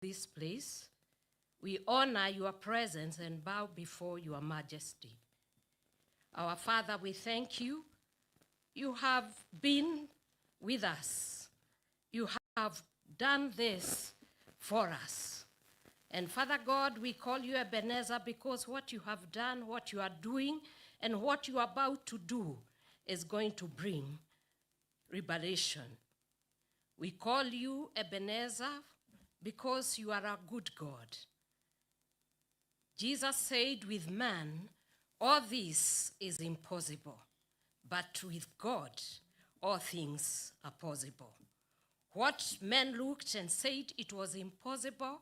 this place. We honor your presence and bow before your majesty. Our Father, we thank you. You have been with us. You have done this for us. And Father God, we call you Ebenezer because what you have done, what you are doing, and what you are about to do is going to bring revelation. We call you Ebenezer because you are a good God. Jesus said, with man, all this is impossible, but with God, all things are possible. What men looked and said it was impossible,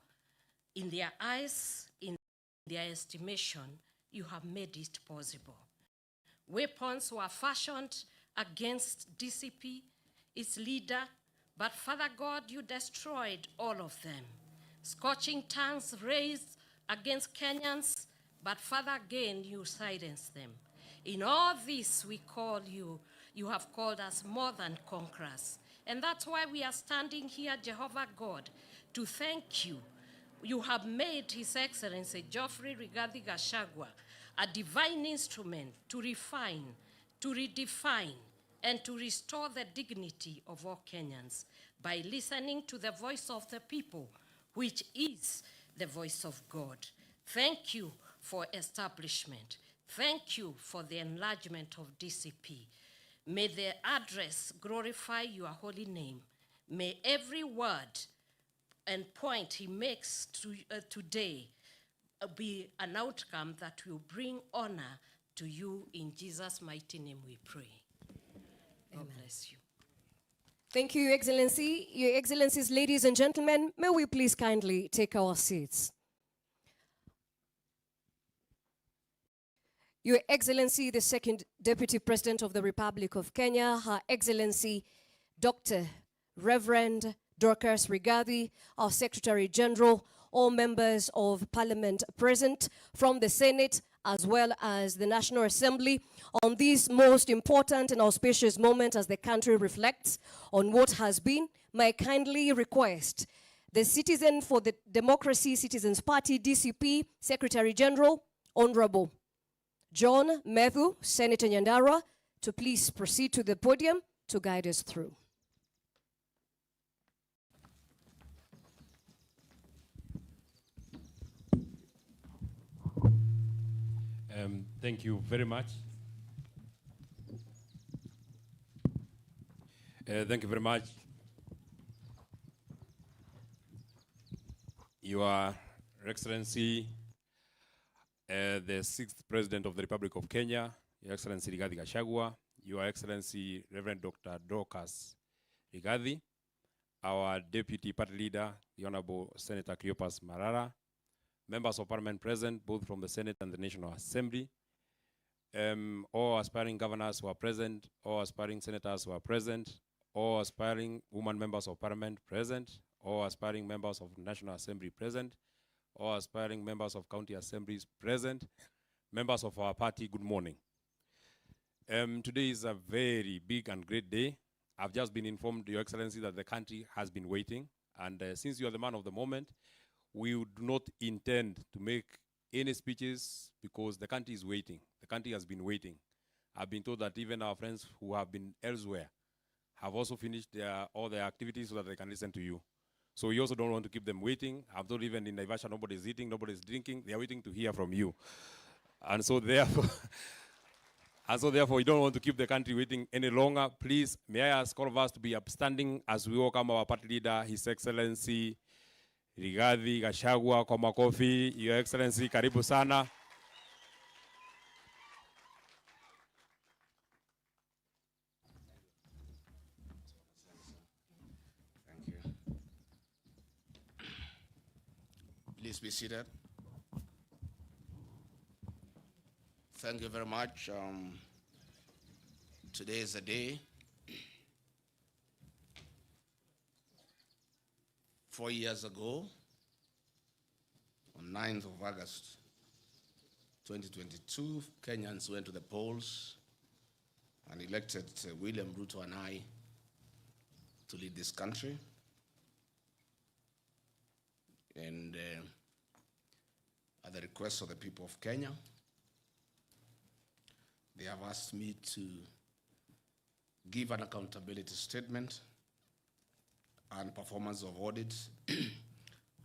in their eyes, in their estimation, you have made it possible. Weapons were fashioned against DCP, its leader, but Father God, you destroyed all of them. Scorching tongues raised against Kenyans, but Father, again, you silenced them. In all this, we call you, you have called us more than conquerors. And that's why we are standing here, Jehovah God, to thank you. You have made His Excellency Geoffrey Rigathi Gachagua a divine instrument to refine, to redefine, and to restore the dignity of all Kenyans by listening to the voice of the people, which is the voice of God. Thank you for establishment. Thank you for the enlargement of DCP. May the address glorify your holy name. May every word and point he makes today be an outcome that will bring honor to you. In Jesus' mighty name we pray. God bless you. Thank you, Your Excellency. Your Excellencies, ladies and gentlemen, may we please kindly take our seats. Your Excellency, the Second Deputy President of the Republic of Kenya, Her Excellency, Dr. Reverend Dorcas Rigathi, our Secretary General, all members of Parliament present from the Senate as well as the National Assembly on this most important and auspicious moment as the country reflects on what has been, may I kindly request the Citizen for the Democracy Citizens Party, DCP, Secretary General, Honorable John Methu, Senator Nyandarua, to please proceed to the podium to guide us through. Thank you very much. Thank you very much. Your Excellency, the 6th President of the Republic of Kenya, Your Excellency Rigathi Gachagua, Your Excellency Reverend Dr. Dorcas Rigathi, our Deputy Party Leader, the Honorable Senator Cleopas Marara, members of Parliament present, both from the Senate and the National Assembly, all aspiring governors who are present, all aspiring senators who are present, all aspiring women members of Parliament present, all aspiring members of the National Assembly present, all aspiring members of county assemblies present, members of our party, good morning. Today is a very big and great day. I've just been informed, Your Excellency, that the country has been waiting, and since you are the man of the moment, we do not intend to make any speeches because the country is waiting. The country has been waiting. I've been told that even our friends who have been elsewhere have also finished all their activities so that they can listen to you. So we also don't want to keep them waiting. I'm told even in Naivasha, nobody's eating, nobody's drinking. They are waiting to hear from you. And so therefore, we don't want to keep the country waiting any longer. Please, may I ask all of us to be upstanding as we welcome our party leader, His Excellency Rigathi Gachagua, kwa makofi. Your Excellency, karibu sana. Thank you. Please be seated. Thank you very much. Today is a day 4 years ago, on 9th of August 2022, Kenyans went to the polls and elected William Ruto and I to lead this country. And at the request of the people of Kenya, they have asked me to give an accountability statement and performance of audit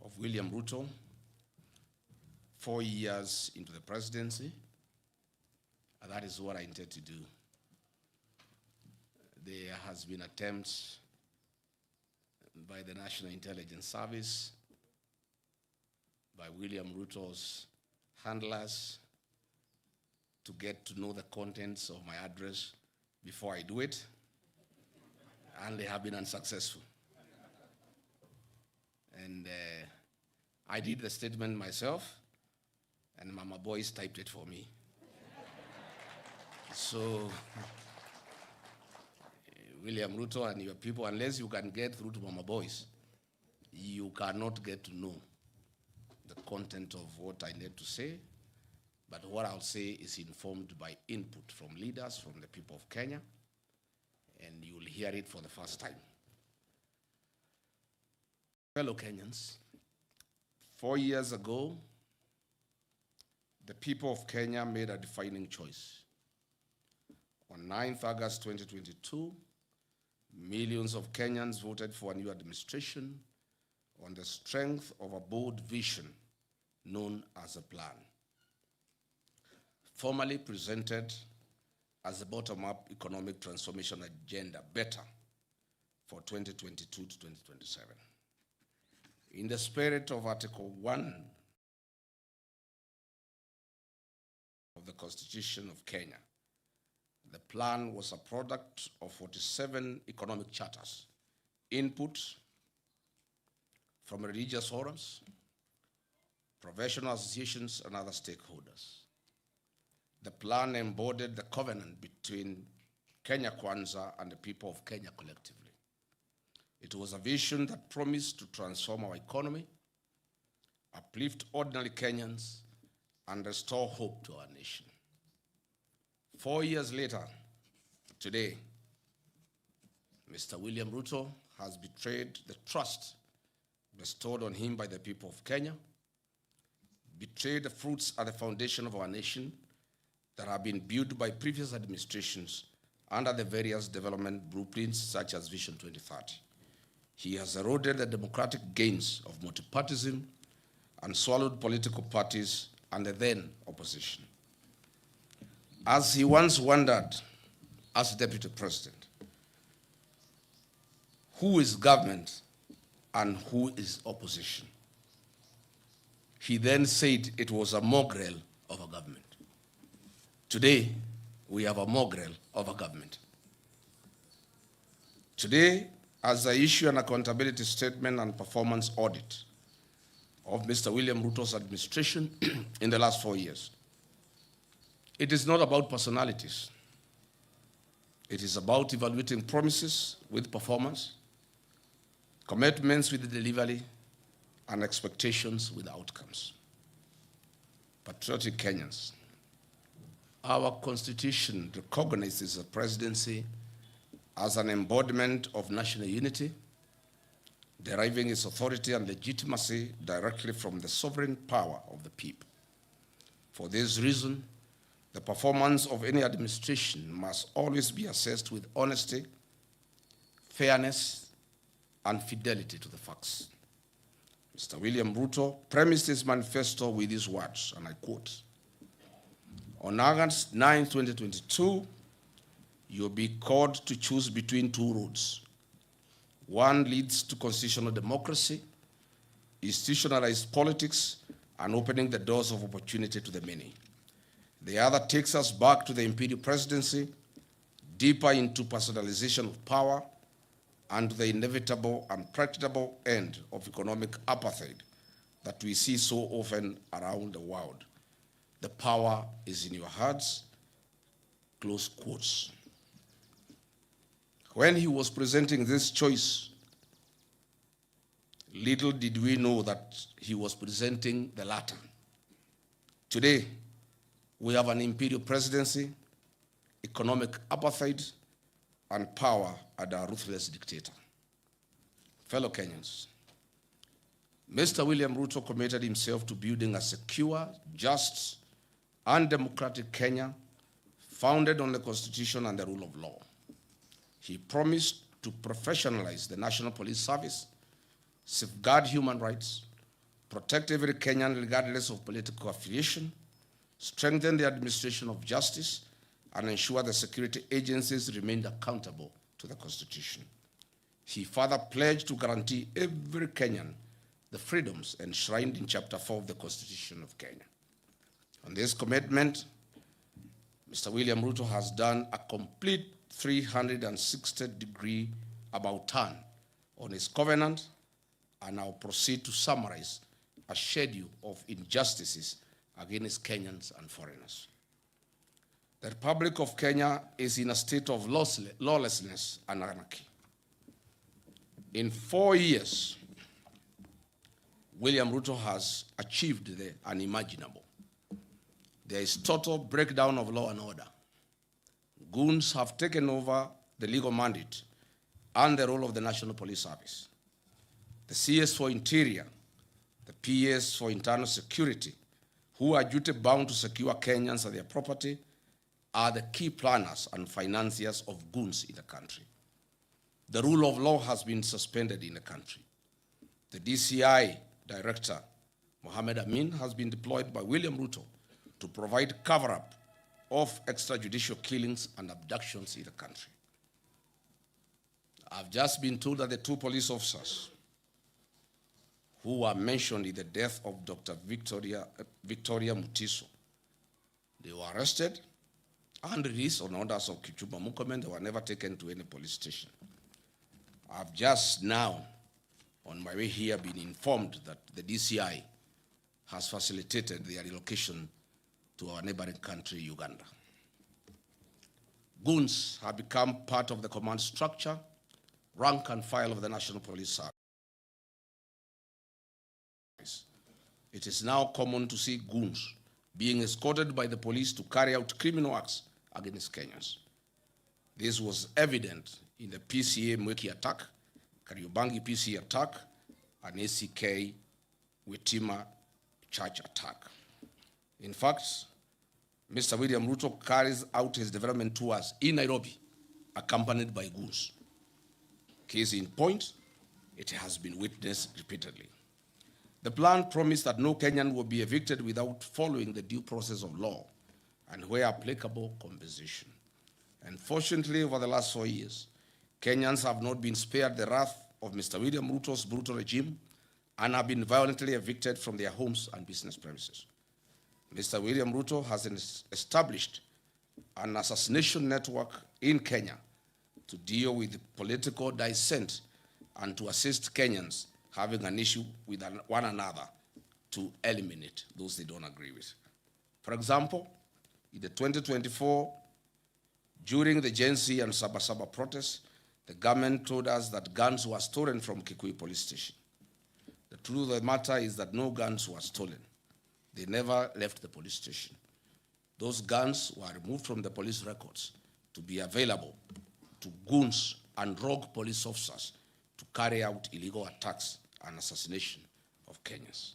of William Ruto 4 years into the presidency, and that is what I intend to do. There has been attempts by the National Intelligence Service, by William Ruto's handlers, to get to know the contents of my address before I do it, and they have been unsuccessful. And I did the statement myself, and Mama Boys typed it for me. So, William Ruto and your people, unless you can get through to Mama Boys, you cannot get to know the content of what I need to say. But what I'll say is informed by input from leaders, from the people of Kenya, and you'll hear it for the first time. Fellow Kenyans, 4 years ago, the people of Kenya made a defining choice. On 9th August 2022, millions of Kenyans voted for a new administration on the strength of a bold vision known as a plan, formally presented as a bottom-up economic transformation agenda, better, for 2022 to 2027. In the spirit of Article 1 of the Constitution of Kenya, the plan was a product of 47 economic charters, input from religious forums, professional associations, and other stakeholders. The plan embodied the covenant between Kenya Kwanza and the people of Kenya collectively. It was a vision that promised to transform our economy, uplift ordinary Kenyans, and restore hope to our nation. 4 years later, today, Mr. William Ruto has betrayed the trust bestowed on him by the people of Kenya, betrayed the fruits at the foundation of our nation that have been built by previous administrations under the various development blueprints such as Vision 2030. He has eroded the democratic gains of multipartyism and swallowed political parties and the then opposition. As he once wondered as deputy president, who is government and who is opposition? He then said it was a mongrel of a government. Today, we have a mongrel of a government. Today, as I issue an accountability statement and performance audit of Mr. William Ruto's administration in the last 4 years, it is not about personalities. It is about evaluating promises with performance, commitments with delivery, and expectations with outcomes. Patriotic Kenyans, our Constitution recognizes the presidency as an embodiment of national unity, deriving its authority and legitimacy directly from the sovereign power of the people. For this reason, the performance of any administration must always be assessed with honesty, fairness, and fidelity to the facts. Mr. William Ruto premised his manifesto with these words, and I quote, "On August 9, 2022, you'll be called to choose between two roads. One leads to constitutional democracy, institutionalized politics, and opening the doors of opportunity to the many. The other takes us back to the imperial presidency, deeper into personalization of power, and to the inevitable and practicable end of economic apartheid that we see so often around the world. The power is in your hands," close quotes. When he was presenting this choice, little did we know that he was presenting the latter. Today, we have an imperial presidency, economic apartheid, and power under a ruthless dictator. Fellow Kenyans, Mr. William Ruto committed himself to building a secure, just, and democratic Kenya founded on the Constitution and the rule of law. He promised to professionalize the National Police Service, safeguard human rights, protect every Kenyan regardless of political affiliation, strengthen the administration of justice, and ensure the security agencies remained accountable to the Constitution. He further pledged to guarantee every Kenyan the freedoms enshrined in Chapter 4 of the Constitution of Kenya. On this commitment, Mr. William Ruto has done a complete 360-degree about turn on his covenant, and I'll proceed to summarize a schedule of injustices against Kenyans and foreigners. The Republic of Kenya is in a state of lawlessness and anarchy. In 4 years, William Ruto has achieved the unimaginable. There is total breakdown of law and order. Goons have taken over the legal mandate and the role of the National Police Service. The CS for Interior, the PS for Internal Security, who are duty-bound to secure Kenyans and their property, are the key planners and financiers of goons in the country. The rule of law has been suspended in the country. The DCI Director, Mohammed Amin, has been deployed by William Ruto to provide cover-up of extrajudicial killings and abductions in the country. I've just been told that the 2 police officers who were mentioned in the death of Dr. Victoria Mutiso, they were arrested and released on orders of Kipchumba Murkomen. They were never taken to any police station. I've just now, on my way here, been informed that the DCI has facilitated their relocation to our neighboring country, Uganda. Goons have become part of the command structure, rank and file of the National Police Service. It is now common to see goons being escorted by the police to carry out criminal acts against Kenyans. This was evident in the PCA Mweki attack, Kariobangi PCA attack, and ACK Witima Church attack. In fact, Mr. William Ruto carries out his development tours in Nairobi, accompanied by goons. Case in point, it has been witnessed repeatedly. The plan promised that no Kenyan will be evicted without following the due process of law and, where applicable, compensation. Unfortunately, over the last 4 years, Kenyans have not been spared the wrath of Mr. William Ruto's brutal regime and have been violently evicted from their homes and business premises. Mr. William Ruto has established an assassination network in Kenya to deal with political dissent and to assist Kenyans having an issue with one another to eliminate those they don't agree with. For example, in the 2024, during the Gen Z and Saba Saba protests, the government told us that guns were stolen from Kikuyu police station. The truth of the matter is that no guns were stolen. They never left the police station. Those guns were removed from the police records to be available to goons and rogue police officers to carry out illegal attacks and assassination of Kenyans.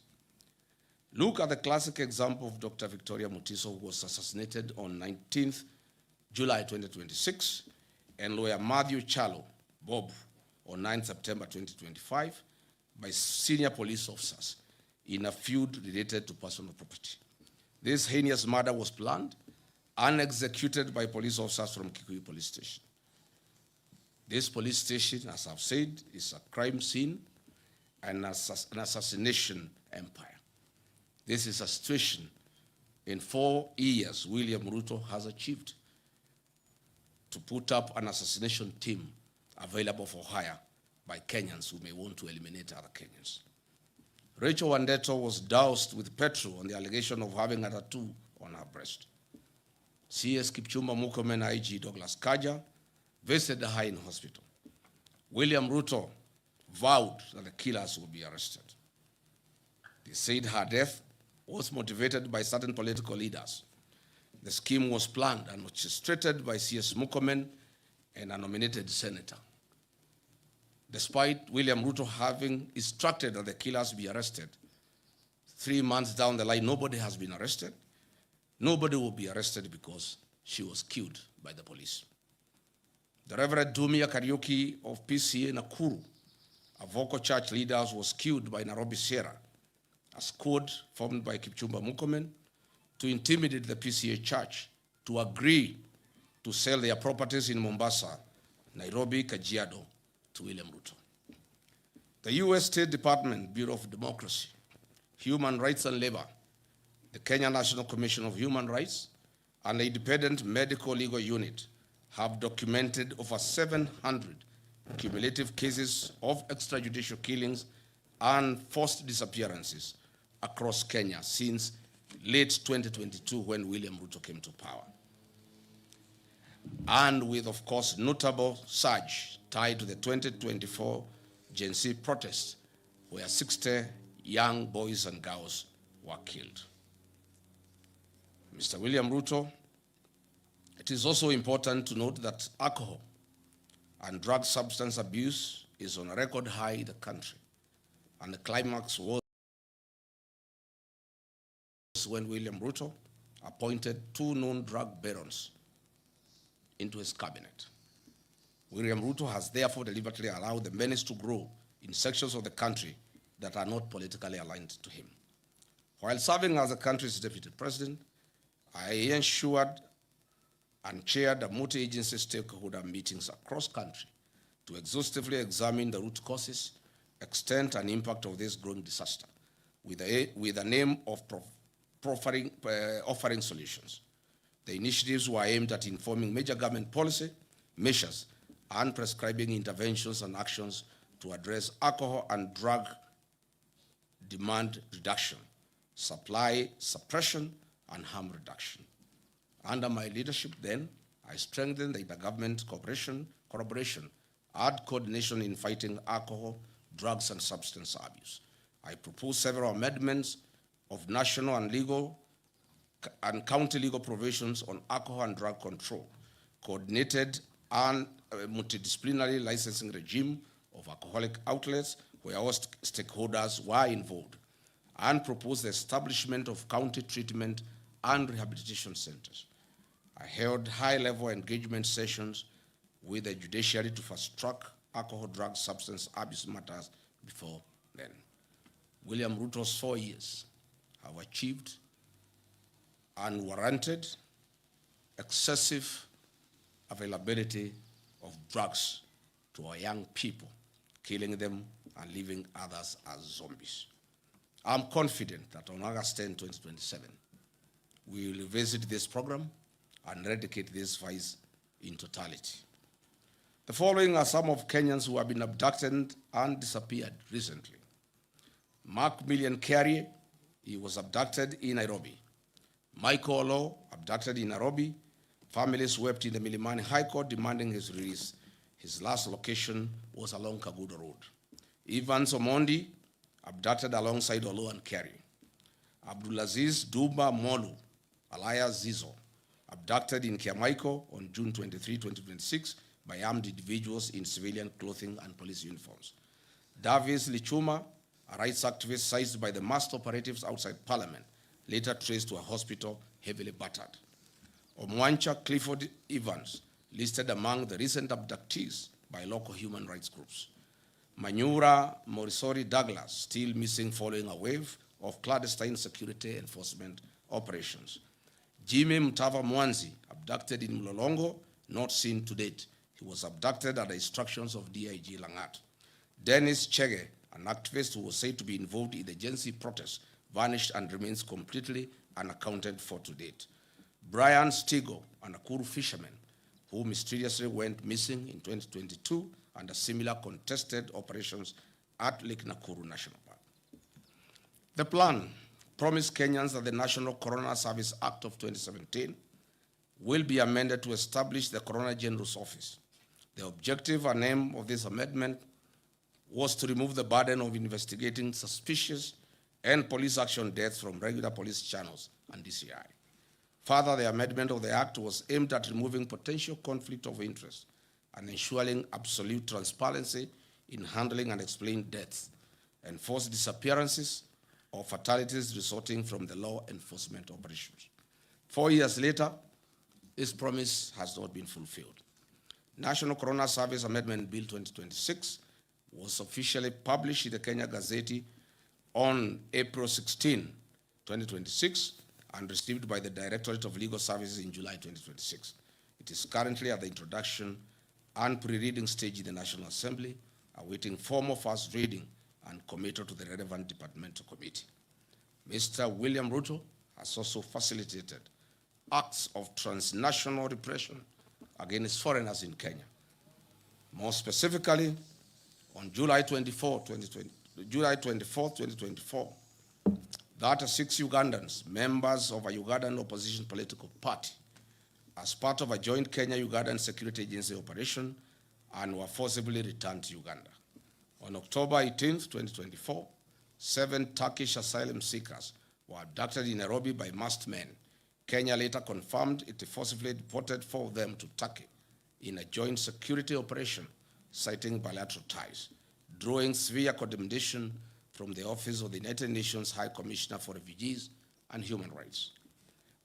Look at the classic example of Dr. Victoria Mutiso, who was assassinated on 19th July 2026, and lawyer Matthew Chalo Bob on 9th September 2025 by senior police officers in a feud related to personal property. This heinous murder was planned and executed by police officers from Kikuyu police station. This police station, as I've said, is a crime scene and an assassination empire. This is a situation in 4 years William Ruto has achieved to put up an assassination team available for hire by Kenyans who may want to eliminate other Kenyans. Rachel Wandeto was doused with petrol on the allegation of having a tattoo on her breast. CS Kipchumba Murkomen IG Douglas Kaja visited her in hospital. William Ruto vowed that the killers would be arrested. They said her death was motivated by certain political leaders. The scheme was planned and orchestrated by CS Murkomen and a nominated senator. despite William Ruto having instructed that the killers be arrested. 3 months down the line, nobody has been arrested. Nobody will be arrested because she was killed by the police. The Reverend Dumia Kariuki of PCA Nakuru, a vocal church leader, was killed by Nairobi Sierra, a squad formed by Kipchumba Murkomen to intimidate the PCA church to agree to sell their properties in Mombasa, Nairobi, Kajiado to William Ruto. The US State Department, Bureau of Democracy, Human Rights and Labor, the Kenya National Commission of Human Rights, and the Independent Medical Legal Unit have documented over 700 cumulative cases of extrajudicial killings and forced disappearances across Kenya since late 2022 when William Ruto came to power. And with, of course, notable surge tied to the 2024 Gen Z protests, where 60 young boys and girls were killed. Mr. William Ruto, it is also important to note that alcohol and drug substance abuse is on a record high in the country. And the climax was when William Ruto appointed 2 known drug barons into his cabinet. William Ruto has therefore deliberately allowed the menace to grow in sections of the country that are not politically aligned to him. While serving as the country's deputy president, I ensured and chaired a multi-agency stakeholder meetings across country to exhaustively examine the root causes, extent, and impact of this growing disaster with the aim of offering solutions. The initiatives were aimed at informing major government policy, measures, and prescribing interventions and actions to address alcohol and drug demand reduction, supply suppression, and harm reduction. Under my leadership then, I strengthened the intergovernment collaboration and coordination in fighting alcohol, drugs, and substance abuse. I proposed several amendments of national and legal and county legal provisions on alcohol and drug control, coordinated and multidisciplinary licensing regime of alcoholic outlets where all stakeholders were involved, and proposed the establishment of county treatment and rehabilitation centers. I held high-level engagement sessions with the judiciary to fast-track alcohol, drug, substance abuse matters before then. William Ruto's 4 years have achieved unwarranted, excessive availability of drugs to our young people, killing them and leaving others as zombies. I'm confident that on August 10, 2027, we will revisit this program and eradicate this vice in totality. The following are some of Kenyans who have been abducted and disappeared recently. Mark Million Carey, he was abducted in Nairobi. Michael Olo, abducted in Nairobi. Families wept in the Milimani High Court demanding his release. His last location was along Kagudo Road. Evans Omondi, abducted alongside Olo and Carey. Abdulaziz Duba Molu, alias Zizo, abducted in Kiamaiko on June 23, 2026 by armed individuals in civilian clothing and police uniforms. Davis Lichuma, a rights activist seized by the masked operatives outside Parliament, later traced to a hospital heavily battered. Omwancha Clifford Evans, listed among the recent abductees by local human rights groups. Manyura Morisori Douglas, still missing following a wave of clandestine security enforcement operations. Jimmy Mtava Mwanzi, abducted in Mlolongo, not seen to date. He was abducted at the instructions of DIG Langat. Dennis Chege, an activist who was said to be involved in the Gen Z protests, vanished and remains completely unaccounted for to date. Brian Stigo, an Nakuru fisherman, who mysteriously went missing in 2022 under similar contested operations at Lake Nakuru National Park. The plan promised Kenyans that the National Coroner Service Act of 2017 will be amended to establish the Coroner General's Office. The objective and aim of this amendment was to remove the burden of investigating suspicious and police action deaths from regular police channels and DCI. Further, the amendment of the Act was aimed at removing potential conflict of interest and ensuring absolute transparency in handling unexplained deaths, enforced disappearances, or fatalities resulting from the law enforcement operations. 4 years later, this promise has not been fulfilled. National Coroner Service Amendment Bill 2026 was officially published in the Kenya Gazette on April 16, 2026, and received by the Directorate of Legal Services in July 2026. It is currently at the introduction and pre-reading stage in the National Assembly, awaiting formal first reading and committal to the relevant departmental committee. Mr. William Ruto has also facilitated acts of transnational repression against foreigners in Kenya. More specifically, on July 24, 2024, 36 Ugandans, members of a Ugandan opposition political party, as part of a joint Kenya-Ugandan security agency operation, and were forcibly returned to Uganda. On October 18, 2024, 7 Turkish asylum seekers were abducted in Nairobi by masked men. Kenya later confirmed it forcibly deported 4 of them to Turkey in a joint security operation, citing bilateral ties, drawing severe condemnation from the Office of the United Nations High Commissioner for Refugees and Human Rights.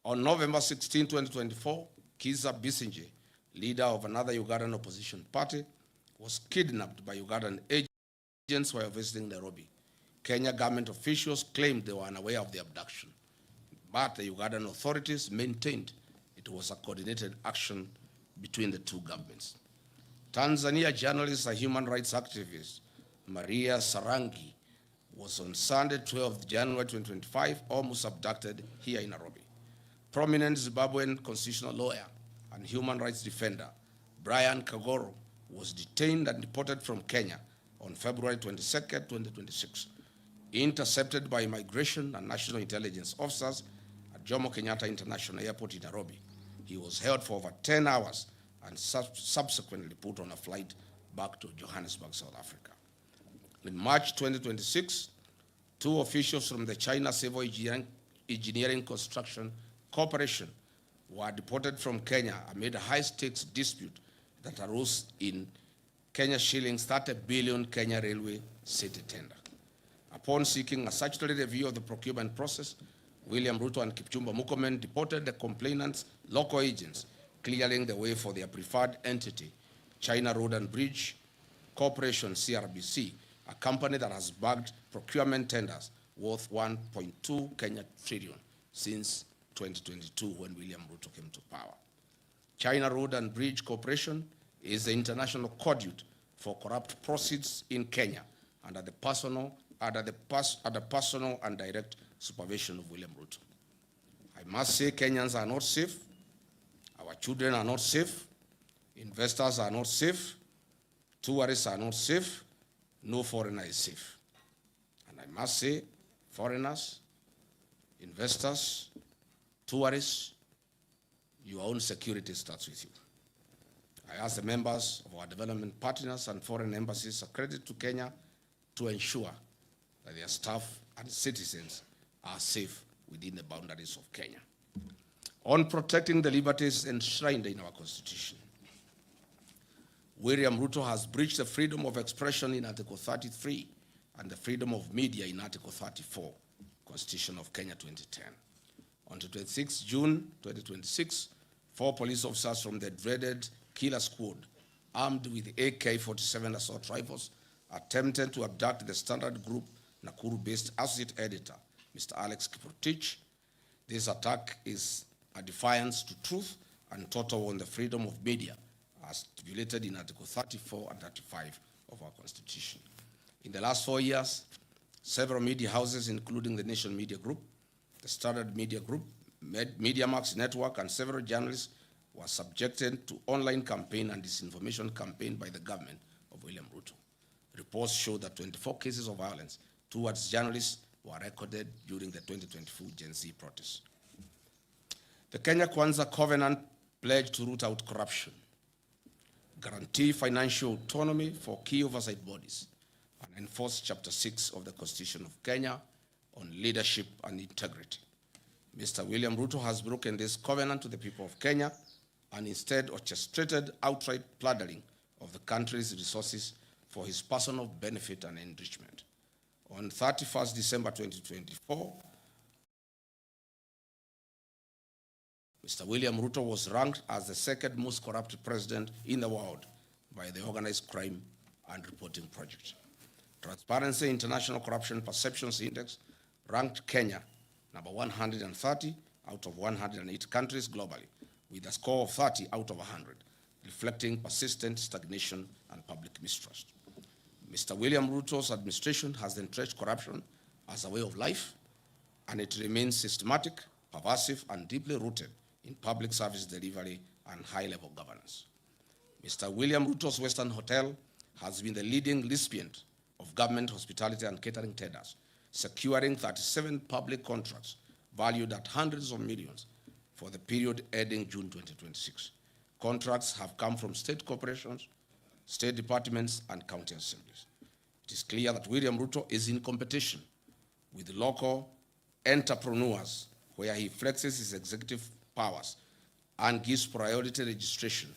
On November 16, 2024, Kizza Besigye, leader of another Ugandan opposition party, was kidnapped by Ugandan agents while visiting Nairobi. Kenya government officials claimed they were unaware of the abduction, but the Ugandan authorities maintained it was a coordinated action between the two governments. Tanzania journalist and human rights activist Maria Sarangi was on Sunday, 12 January 2025, almost abducted here in Nairobi. Prominent Zimbabwean constitutional lawyer and human rights defender Brian Kagoro was detained and deported from Kenya on February 22, 2026. Intercepted by immigration and national intelligence officers at Jomo Kenyatta International Airport in Nairobi, he was held for over 10 hours and subsequently put on a flight back to Johannesburg, South Africa. In March 2026, 2 officials from the China Civil Engineering Construction Corporation were deported from Kenya amid a high-stakes dispute that arose in Kenya shillings 30 billion Kenya Railway city tender. Upon seeking a statutory review of the procurement process, William Ruto and Kipchumba Murkomen deported the complainants' local agents, clearing the way for their preferred entity, China Road and Bridge Corporation, CRBC, a company that has bagged procurement tenders worth 1.2 Kenya trillion since 2022 when William Ruto came to power. China Road and Bridge Corporation is the international conduit for corrupt proceeds in Kenya under the personal and direct supervision of William Ruto. I must say Kenyans are not safe, our children are not safe, investors are not safe, tourists are not safe, no foreigner is safe. And I must say, foreigners, investors, tourists, your own security starts with you. I ask the members of our development partners and foreign embassies accredited to Kenya to ensure that their staff and citizens are safe within the boundaries of Kenya. On protecting the liberties enshrined in our Constitution, William Ruto has breached the freedom of expression in Article 33 and the freedom of media in Article 34, Constitution of Kenya 2010. On 26 June 2026, 4 police officers from the dreaded Killer Squad, armed with AK-47 assault rifles, attempted to abduct the Standard Group Nakuru-based associate editor, Mr. Alex Kiprotich. This attack is a defiance to truth and total on the freedom of media, as stipulated in Article 34 and 35 of our Constitution. In the last 4 years, several media houses, including the Nation Media Group, the Standard Media Group, MediaMax Network, and several journalists were subjected to online campaign and disinformation campaign by the government of William Ruto. Reports show that 24 cases of violence towards journalists were recorded during the 2024 Gen Z protests. The Kenya Kwanza Covenant pledged to root out corruption, guarantee financial autonomy for key oversight bodies, and enforce Chapter 6 of the Constitution of Kenya on leadership and integrity. Mr. William Ruto has broken this covenant to the people of Kenya and instead orchestrated outright plundering of the country's resources for his personal benefit and enrichment. On 31st December 2024, Mr. William Ruto was ranked as the second most corrupt president in the world by the Organized Crime and Reporting Project. Transparency International Corruption Perceptions Index ranked Kenya number 130 out of 108 countries globally, with a score of 30 out of 100, reflecting persistent stagnation and public mistrust. Mr. William Ruto's administration has entrenched corruption as a way of life, and it remains systematic, pervasive, and deeply rooted in public service delivery and high-level governance. Mr. William Ruto's Western Hotel has been the leading recipient of government hospitality and catering tenders, securing 37 public contracts valued at hundreds of millions for the period ending June 2026. Contracts have come from state corporations, state departments, and county assemblies. It is clear that William Ruto is in competition with local entrepreneurs, where he flexes his executive powers and gives priority registration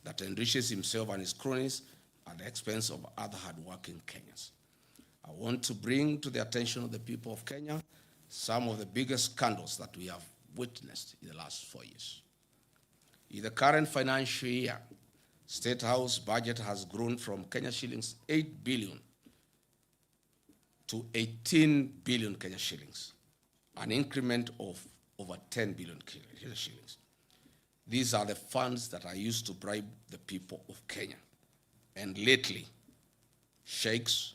that enriches himself and his cronies at the expense of other hardworking Kenyans. I want to bring to the attention of the people of Kenya some of the biggest scandals that we have witnessed in the last 4 years. In the current financial year, State House budget has grown from Kenya shillings 8 billion to 18 billion Kenya shillings, an increment of over 10 billion Kenya shillings. These are the funds that are used to bribe the people of Kenya. And lately, sheikhs,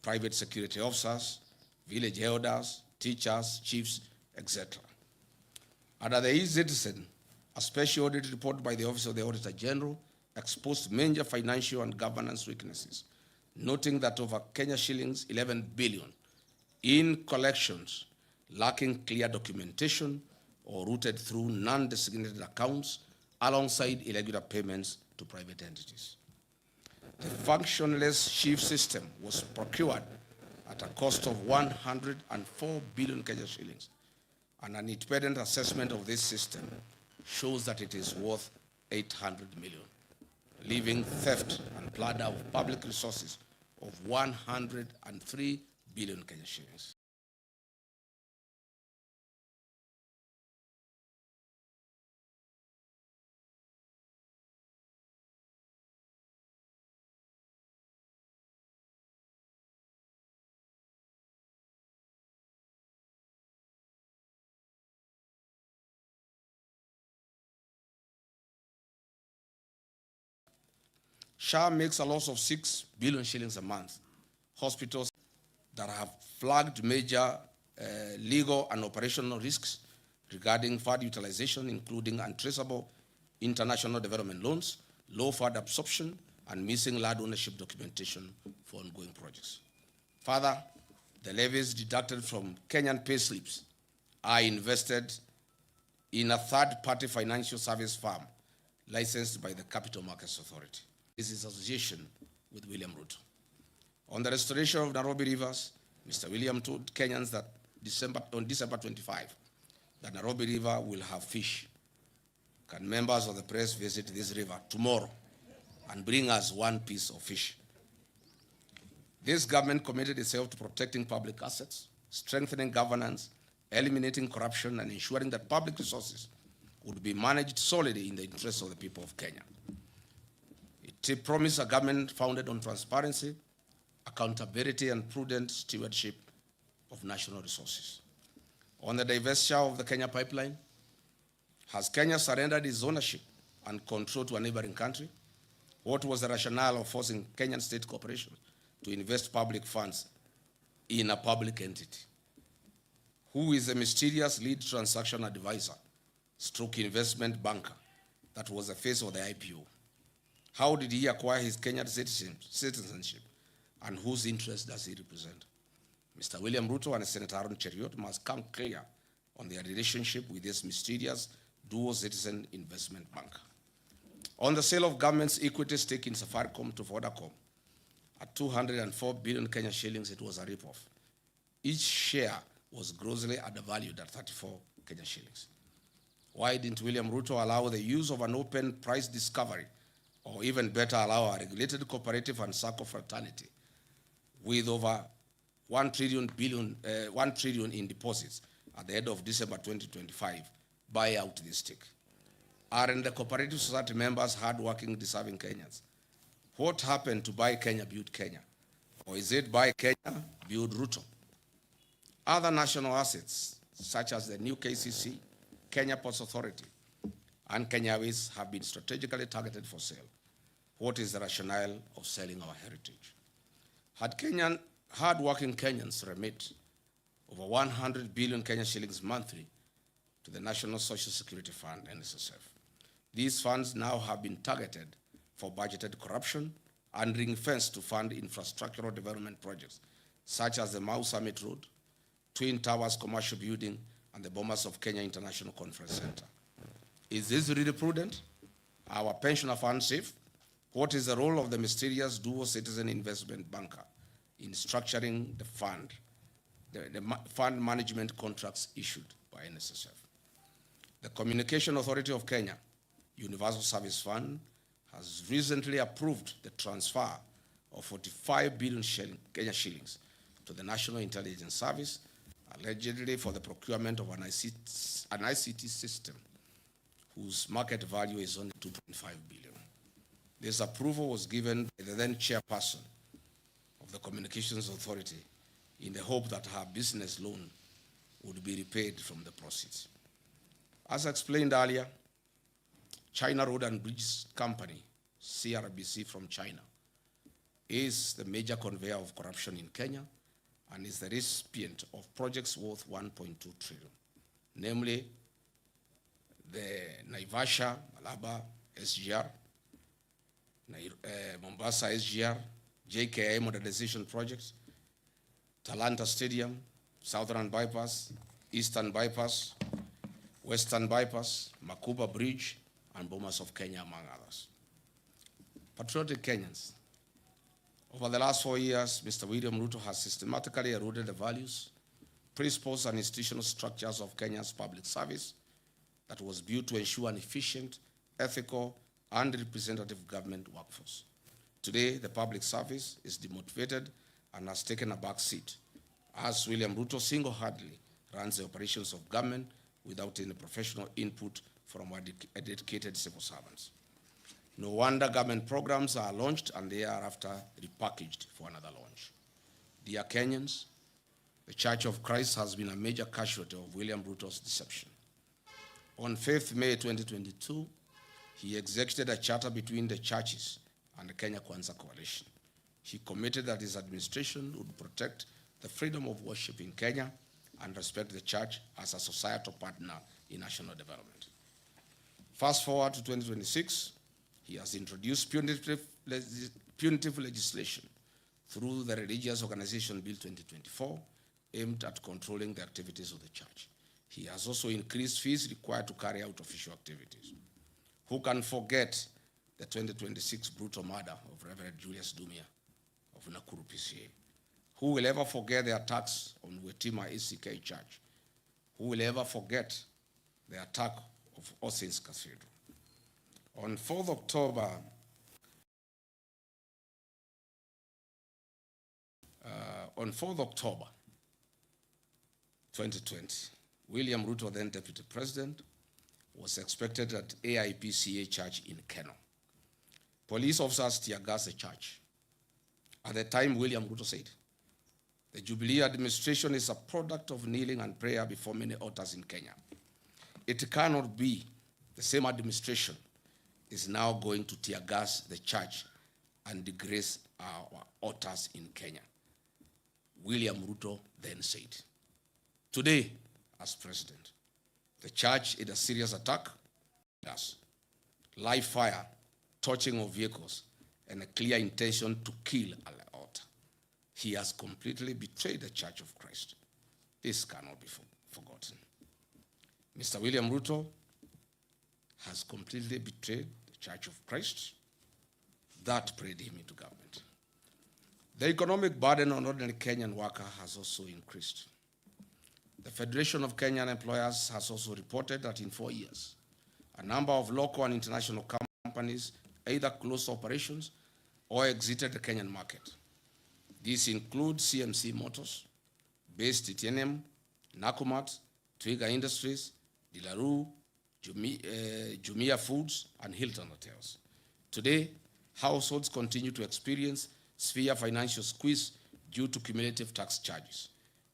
private security officers, village elders, teachers, chiefs, etc. Under the e-Citizen, a special audit report by the Office of the Auditor General exposed major financial and governance weaknesses, noting that over Kenya shillings 11 billion in collections lacking clear documentation or routed through non-designated accounts alongside irregular payments to private entities. The functionless chief system was procured at a cost of 104 billion Kenya shillings, and an independent assessment of this system shows that it is worth 800 million, leaving theft and plunder of public resources of 103 billion Kenya shillings. SHA makes a loss of 6 billion shillings a month. Hospitals that have flagged major legal and operational risks regarding fund utilization, including untraceable international development loans, low fund absorption, and missing land ownership documentation for ongoing projects. Further, the levies deducted from Kenyan pay slips are invested in a third-party financial service firm licensed by the Capital Markets Authority. This is association with William Ruto. On the restoration of Nairobi rivers, Mr. William told Kenyans that on December 25, that Nairobi River will have fish. Can members of the press visit this river tomorrow and bring us one piece of fish? This government committed itself to protecting public assets, strengthening governance, eliminating corruption, and ensuring that public resources would be managed solely in the interests of the people of Kenya. It promised a government founded on transparency, accountability, and prudent stewardship of national resources. On the divestiture of the Kenya pipeline, has Kenya surrendered its ownership and control to a neighboring country? What was the rationale of forcing Kenyan state corporations to invest public funds in a public entity? Who is the mysterious lead transaction advisor, stroke investment banker that was the face of the IPO? How did he acquire his Kenyan citizenship, and whose interest does he represent? Mr. William Ruto and Senator Aaron Cheriot must come clear on their relationship with this mysterious dual citizen investment bank. On the sale of government's equity stake in Safaricom to Vodacom at 204 billion Kenya shillings, it was a ripoff. Each share was grossly undervalued at 34 Kenya shillings. Why didn't William Ruto allow the use of an open price discovery or even better, allow a regulated cooperative and sacco fraternity with over 1 trillion in deposits at the end of December 2025 buy out this stake? Aren't the cooperative society members hardworking, deserving Kenyans? What happened to Buy Kenya, Build Kenya? Or is it Buy Kenya, Build Ruto? Other national assets, such as the new KCC, Kenya Ports Authority, and Kenya Airways have been strategically targeted for sale. What is the rationale of selling our heritage? Had hard-working Kenyans remit over 100 billion Kenya shillings monthly to the National Social Security Fund, NSSF. These funds now have been targeted for budgeted corruption and ring-fenced to fund infrastructural development projects, such as the Mau Summit Road, Twin Towers Commercial Building, and the Bomas of Kenya International Conference Center. Is this really prudent? Our pensioner fund safe? What is the role of the mysterious dual citizen investment banker in structuring the fund management contracts issued by NSSF? The Communication Authority of Kenya, Universal Service Fund, has recently approved the transfer of 45 billion Kenya shillings to the National Intelligence Service, allegedly for the procurement of an ICT system whose market value is only 2.5 billion. This approval was given by the then chairperson of the Communications Authority in the hope that her business loan would be repaid from the proceeds. As explained earlier, China Road and Bridge Company, CRBC from China, is the major conveyor of corruption in Kenya and is the recipient of projects worth 1.2 trillion, namely the Naivasha, Malaba, SGR, Mombasa SGR, JKI modernization projects, Talanta Stadium, Southern Bypass, Eastern Bypass, Western Bypass, Makuba Bridge, and Bomas of Kenya, among others. Patriotic Kenyans, over the last 4 years, Mr. William Ruto has systematically eroded the values, principles, and institutional structures of Kenya's public service that was built to ensure an efficient, ethical, and representative government workforce. Today, the public service is demotivated and has taken a back seat, as William Ruto single-handedly runs the operations of government without any professional input from our dedicated civil servants. No wonder government programs are launched and they are after repackaged for another launch. Dear Kenyans, the Church of Christ has been a major casualty of William Ruto's deception. On 5th May 2022, he executed a charter between the churches and the Kenya Kwanza Coalition. He committed that his administration would protect the freedom of worship in Kenya and respect the church as a societal partner in national development. Fast forward to 2026, he has introduced punitive legislation through the Religious Organization Bill 2024, aimed at controlling the activities of the church. He has also increased fees required to carry out official activities. Who can forget the 2026 brutal murder of Reverend Julius Dumia of Nakuru PCA? Who will ever forget the attacks on Wetima ACK Church? Who will ever forget the attack of All Saints Cathedral? On 4th October, 2020, William Ruto, then Deputy President, was expected at AIPCA Church in Keno. Police officers tear-gassed the church. At the time, William Ruto said, the Jubilee administration is a product of kneeling and prayer before many altars in Kenya. It cannot be the same administration is now going to tear gas the church and disgrace our altars in Kenya. William Ruto then said, today, as president, the church is a serious attack, live fire, torching of vehicles, and a clear intention to kill an altar. He has completely betrayed the Church of Christ. This cannot be forgotten. Mr. William Ruto has completely betrayed the Church of Christ. That prayed him into government. The economic burden on ordinary Kenyan worker has also increased. The Federation of Kenyan Employers has also reported that in 4 years, a number of local and international companies either closed operations or exited the Kenyan market. These include CMC Motors, Base Titanium, Nakumat, Twiga Industries, Dilaru, Jumia Foods, and Hilton Hotels. Today, households continue to experience severe financial squeeze due to cumulative tax charges,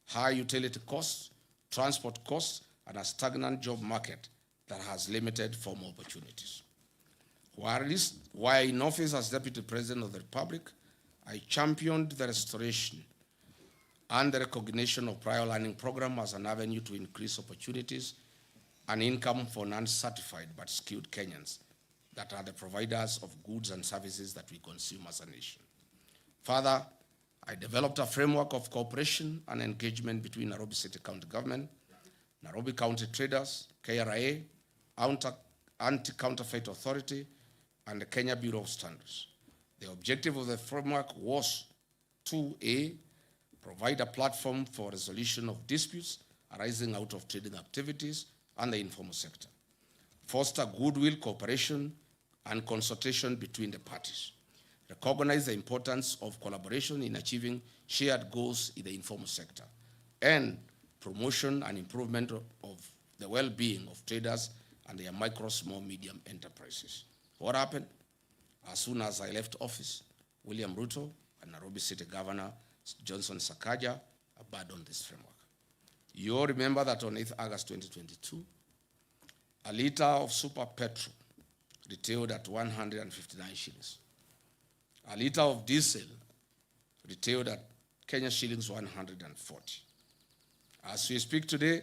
high utility costs, transport costs, and a stagnant job market that has limited formal opportunities. While in office as Deputy President of the Republic, I championed the restoration and the recognition of prior learning program as an avenue to increase opportunities and income for non-certified but skilled Kenyans that are the providers of goods and services that we consume as a nation. Further, I developed a framework of cooperation and engagement between Nairobi City County Government, Nairobi County Traders, KRA, Anti-Counterfeit Authority, and the Kenya Bureau of Standards. The objective of the framework was to A, provide a platform for resolution of disputes arising out of trading activities and the informal sector, foster goodwill, cooperation, and consultation between the parties, recognize the importance of collaboration in achieving shared goals in the informal sector, and promotion and improvement of the well-being of traders and their micro, small, medium enterprises. What happened? As soon as I left office, William Ruto and Nairobi City Governor Johnson Sakaja abandoned this framework. You all remember that on 8th August 2022, a liter of super petrol retailed at 159 shillings. A liter of diesel retailed at Kenya shillings 140. As we speak today,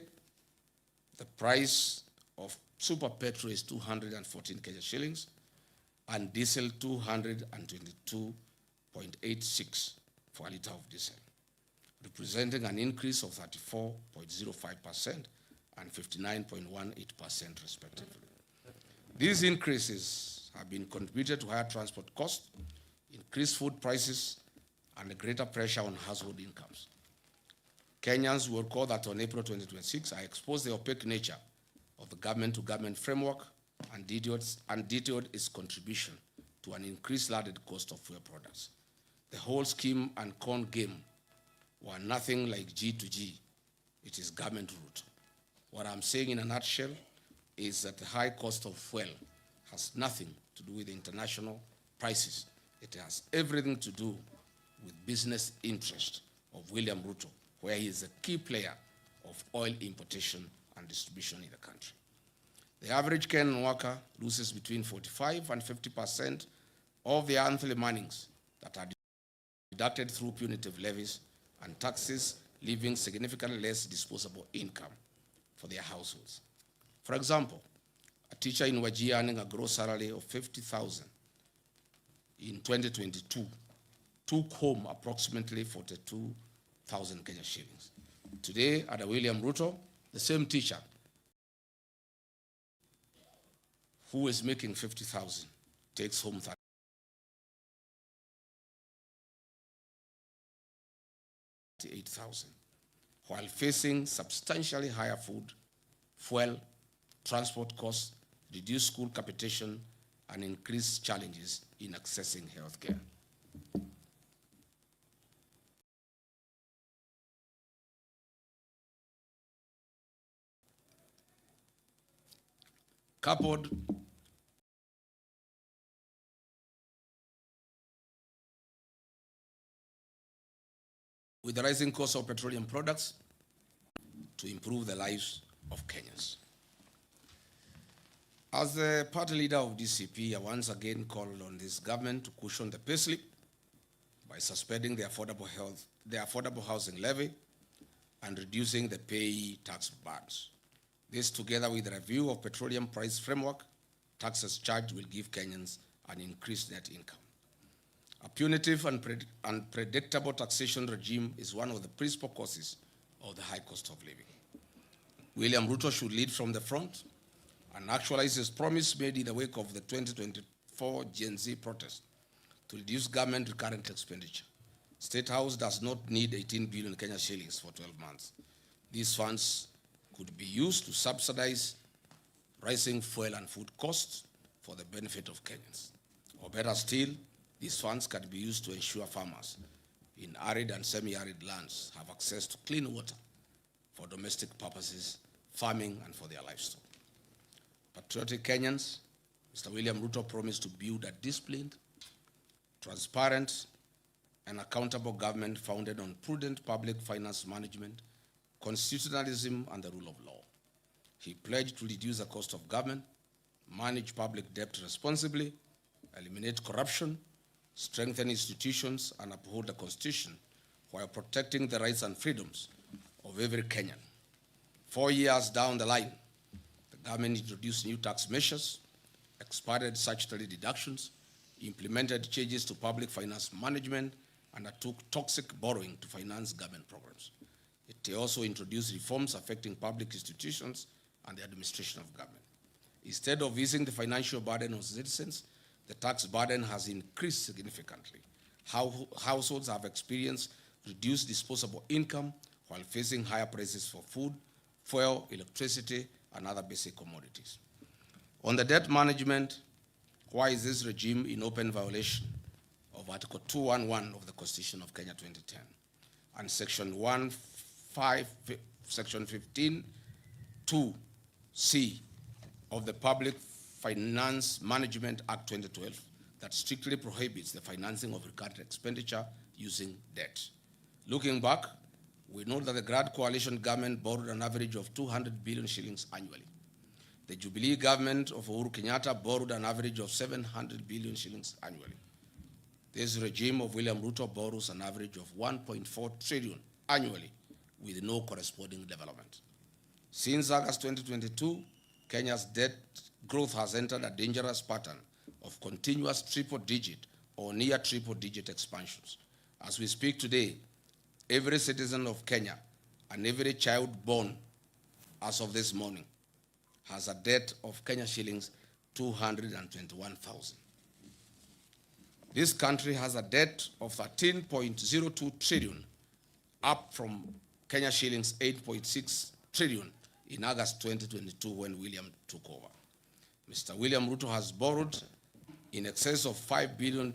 the price of super petrol is 214 Kenya shillings and diesel 222.86 for a liter of diesel, representing an increase of 34.05% and 59.18% respectively. These increases have been contributed to higher transport costs, increased food prices, and a greater pressure on household incomes. Kenyans will recall that on April 2026, I exposed the opaque nature of the government-to-government framework and detailed its contribution to an increased landed cost of fuel products. The whole scheme and con game were nothing like G to G. It is government route. What I'm saying in a nutshell is that the high cost of fuel has nothing to do with international prices. It has everything to do with business interest of William Ruto, where he is a key player of oil importation and distribution in the country. The average Kenyan worker loses between 45 and 50% of their monthly earnings that are deducted through punitive levies and taxes, leaving significantly less disposable income for their households. For example, a teacher in Wajir earning a gross salary of 50,000 in 2022 took home approximately 42,000 Kenya shillings. Today, under William Ruto, the same teacher who is making 50,000 takes home 38,000, while facing substantially higher food, fuel, transport costs, reduced school capitation, and increased challenges in accessing healthcare. Coupled with the rising cost of petroleum products to improve the lives of Kenyans. As the party leader of DCP, I once again called on this government to cushion the payslip by suspending the affordable housing levy and reducing the payee tax burdens. This, together with the review of petroleum price framework, taxes charged will give Kenyans an increased net income. A punitive and unpredictable taxation regime is one of the principal causes of the high cost of living. William Ruto should lead from the front and actualize his promise made in the wake of the 2024 Gen Z protest to reduce government recurrent expenditure. State House does not need 18 billion Kenya shillings for 12 months. These funds could be used to subsidize rising fuel and food costs for the benefit of Kenyans. Or better still, these funds can be used to ensure farmers in arid and semi-arid lands have access to clean water for domestic purposes, farming, and for their livestock. Patriotic Kenyans, Mr. William Ruto promised to build a disciplined, transparent, and accountable government founded on prudent public finance management, constitutionalism, and the rule of law. He pledged to reduce the cost of government, manage public debt responsibly, eliminate corruption, strengthen institutions, and uphold the Constitution while protecting the rights and freedoms of every Kenyan. 4 years down the line, the government introduced new tax measures, expanded statutory deductions, implemented changes to public finance management, and undertook toxic borrowing to finance government programs. It also introduced reforms affecting public institutions and the administration of government. Instead of easing the financial burden of citizens, the tax burden has increased significantly. Households have experienced reduced disposable income while facing higher prices for food, fuel, electricity, and other basic commodities. On the debt management, why is this regime in open violation of Article 211 of the Constitution of Kenya 2010 and Section 15, 2C of the Public Finance Management Act 2012 that strictly prohibits the financing of recurrent expenditure using debt. Looking back, we know that the Grand Coalition government borrowed an average of 200 billion shillings annually. The Jubilee government of Uhuru Kenyatta borrowed an average of 700 billion shillings annually. This regime of William Ruto borrows an average of 1.4 trillion annually with no corresponding development. Since August 2022, Kenya's debt growth has entered a dangerous pattern of continuous triple-digit or near triple-digit expansions. As we speak today, every citizen of Kenya and every child born as of this morning has a debt of Kenya shillings 221,000. This country has a debt of 13.02 trillion, up from Kenya shillings 8.6 trillion in August 2022 when William took over. Mr. William Ruto has borrowed in excess of 5 billion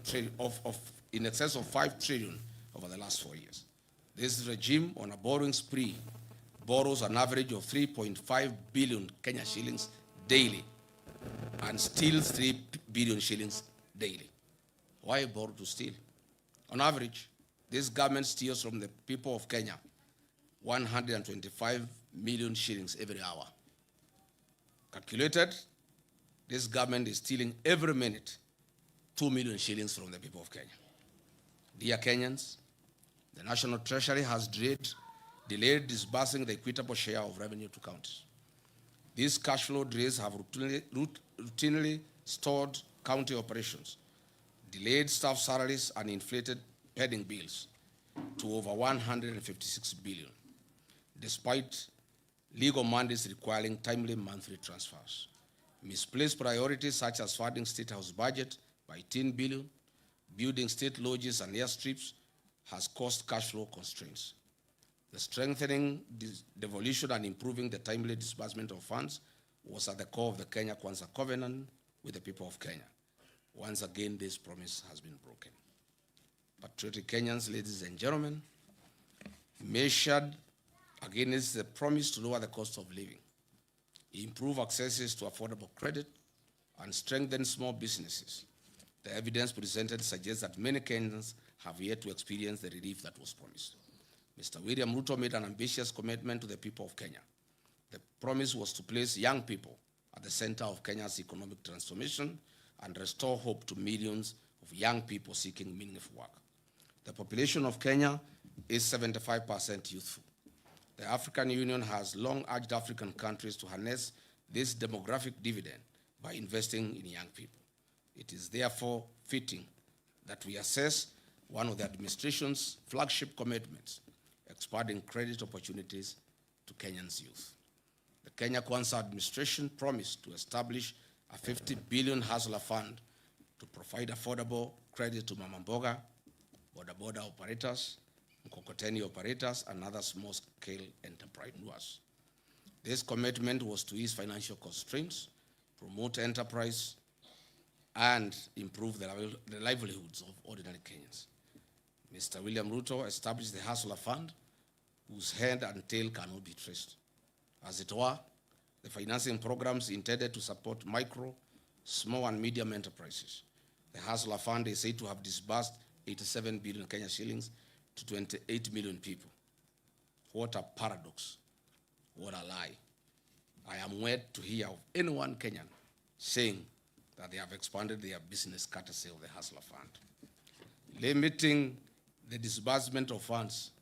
in excess of 5 trillion over the last 4 years. This regime on a borrowing spree borrows an average of 3.5 billion Kenya shillings daily and steals 3 billion shillings daily. Why borrow to steal? On average, this government steals from the people of Kenya 125 million shillings every hour. Calculated, this government is stealing every minute 2 million shillings from the people of Kenya. Dear Kenyans, the National Treasury has delayed disbursing the equitable share of revenue to counties. These cash flow delays have routinely stalled county operations, delayed staff salaries, and inflated pending bills to over 156 billion, despite legal mandates requiring timely monthly transfers. Misplaced priorities such as funding State House budget by 10 billion, building state lodges and airstrips has caused cash flow constraints. The strengthening, devolution, and improving the timely disbursement of funds was at the core of the Kenya Kwanza Covenant with the people of Kenya. Once again, this promise has been broken. Patriotic Kenyans, ladies and gentlemen, measured against the promise to lower the cost of living, improve access to affordable credit, and strengthen small businesses, the evidence presented suggests that many Kenyans have yet to experience the relief that was promised. Mr. William Ruto made an ambitious commitment to the people of Kenya. The promise was to place young people at the center of Kenya's economic transformation and restore hope to millions of young people seeking meaningful work. The population of Kenya is 75% youthful. The African Union has long urged African countries to harness this demographic dividend by investing in young people. It is therefore fitting that we assess one of the administration's flagship commitments, expanding credit opportunities to Kenyans' youth. The Kenya Kwanza administration promised to establish a 50 billion hustler fund to provide affordable credit to mama mboga, boda operators, mkokoteni operators, and other small-scale entrepreneurs. This commitment was to ease financial constraints, promote enterprise, and improve the livelihoods of ordinary Kenyans. Mr. William Ruto established the Hustler Fund, whose head and tail cannot be traced. As it were, the financing programs intended to support micro, small and medium enterprises. The Hustler Fund is said to have disbursed 87 billion Kenya shillings to 28 million people. What a paradox. What a lie. I am wed to hear of anyone Kenyan saying that they have expanded their business courtesy of the Hustler Fund. Limiting the disbursement of funds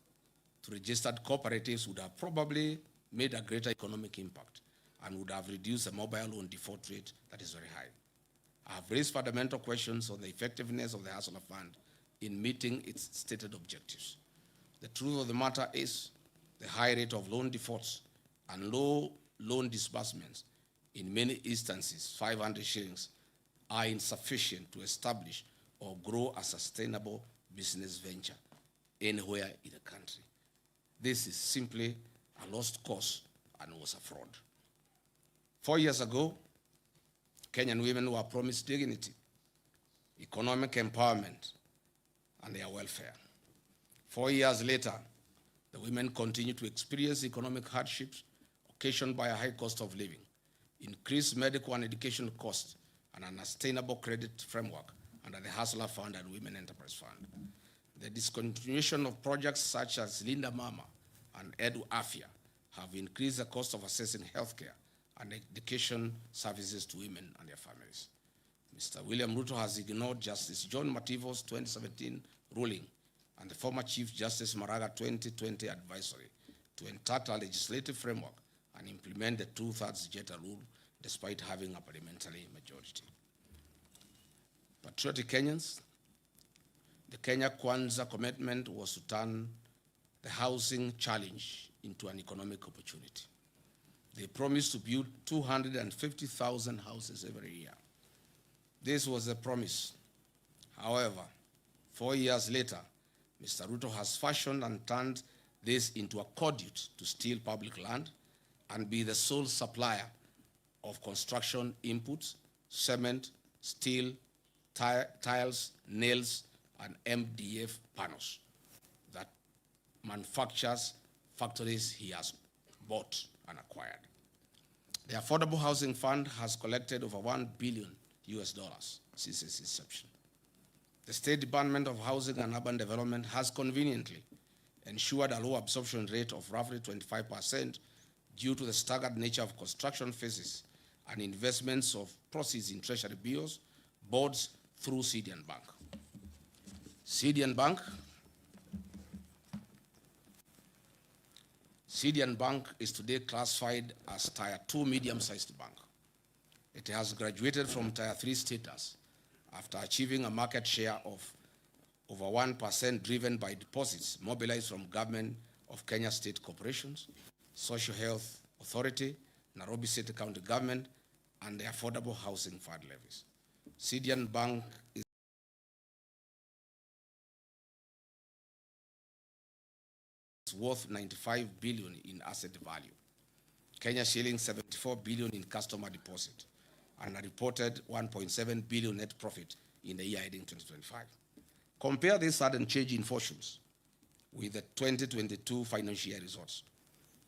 to registered cooperatives would have probably made a greater economic impact and would have reduced the mobile loan default rate that is very high. I have raised fundamental questions on the effectiveness of the Hustler Fund in meeting its stated objectives. The truth of the matter is the high rate of loan defaults and low loan disbursements, in many instances 500 shillings, are insufficient to establish or grow a sustainable business venture anywhere in the country. This is simply a lost cause and was a fraud. 4 years ago, Kenyan women were promised dignity, economic empowerment, and their welfare. 4 years later, the women continue to experience economic hardships occasioned by a high cost of living, increased medical and education costs, and an unsustainable credit framework under the Hustler Fund and Women Enterprise Fund. The discontinuation of projects such as Linda Mama and Edu Afia have increased the cost of accessing healthcare and education services to women and their families. Mr. William Ruto has ignored Justice John Mativo's 2017 ruling and the former Chief Justice Maraga 2020 advisory to entitle a legislative framework and implement the 2/3 Jeta rule despite having a parliamentary majority. Patriotic Kenyans, the Kenya Kwanza commitment was to turn the housing challenge into an economic opportunity. They promised to build 250,000 houses every year. This was a promise. However, 4 years later, Mr. Ruto has fashioned and turned this into a conduit to steal public land and be the sole supplier of construction inputs, cement, steel, tiles, nails, and MDF panels that manufactures factories he has bought and acquired. The Affordable Housing Fund has collected over $1 billion since its inception. The State Department of Housing and Urban Development has conveniently ensured a low absorption rate of roughly 25% due to the staggered nature of construction phases and investments of proceeds in treasury bills, bonds through CDN Bank. CDN Bank is today classified as Tier 2 medium-sized bank. It has graduated from Tier 3 status after achieving a market share of over 1% driven by deposits mobilized from government of Kenya state corporations, Social Health Authority, Nairobi City County Government, and the Affordable Housing Fund levies. CDN Bank is worth 95 billion in asset value, Kenya shillings 74 billion in customer deposit, and a reported 1.7 billion net profit in the year ending 2025. Compare this sudden change in fortunes with the 2022 financial year results.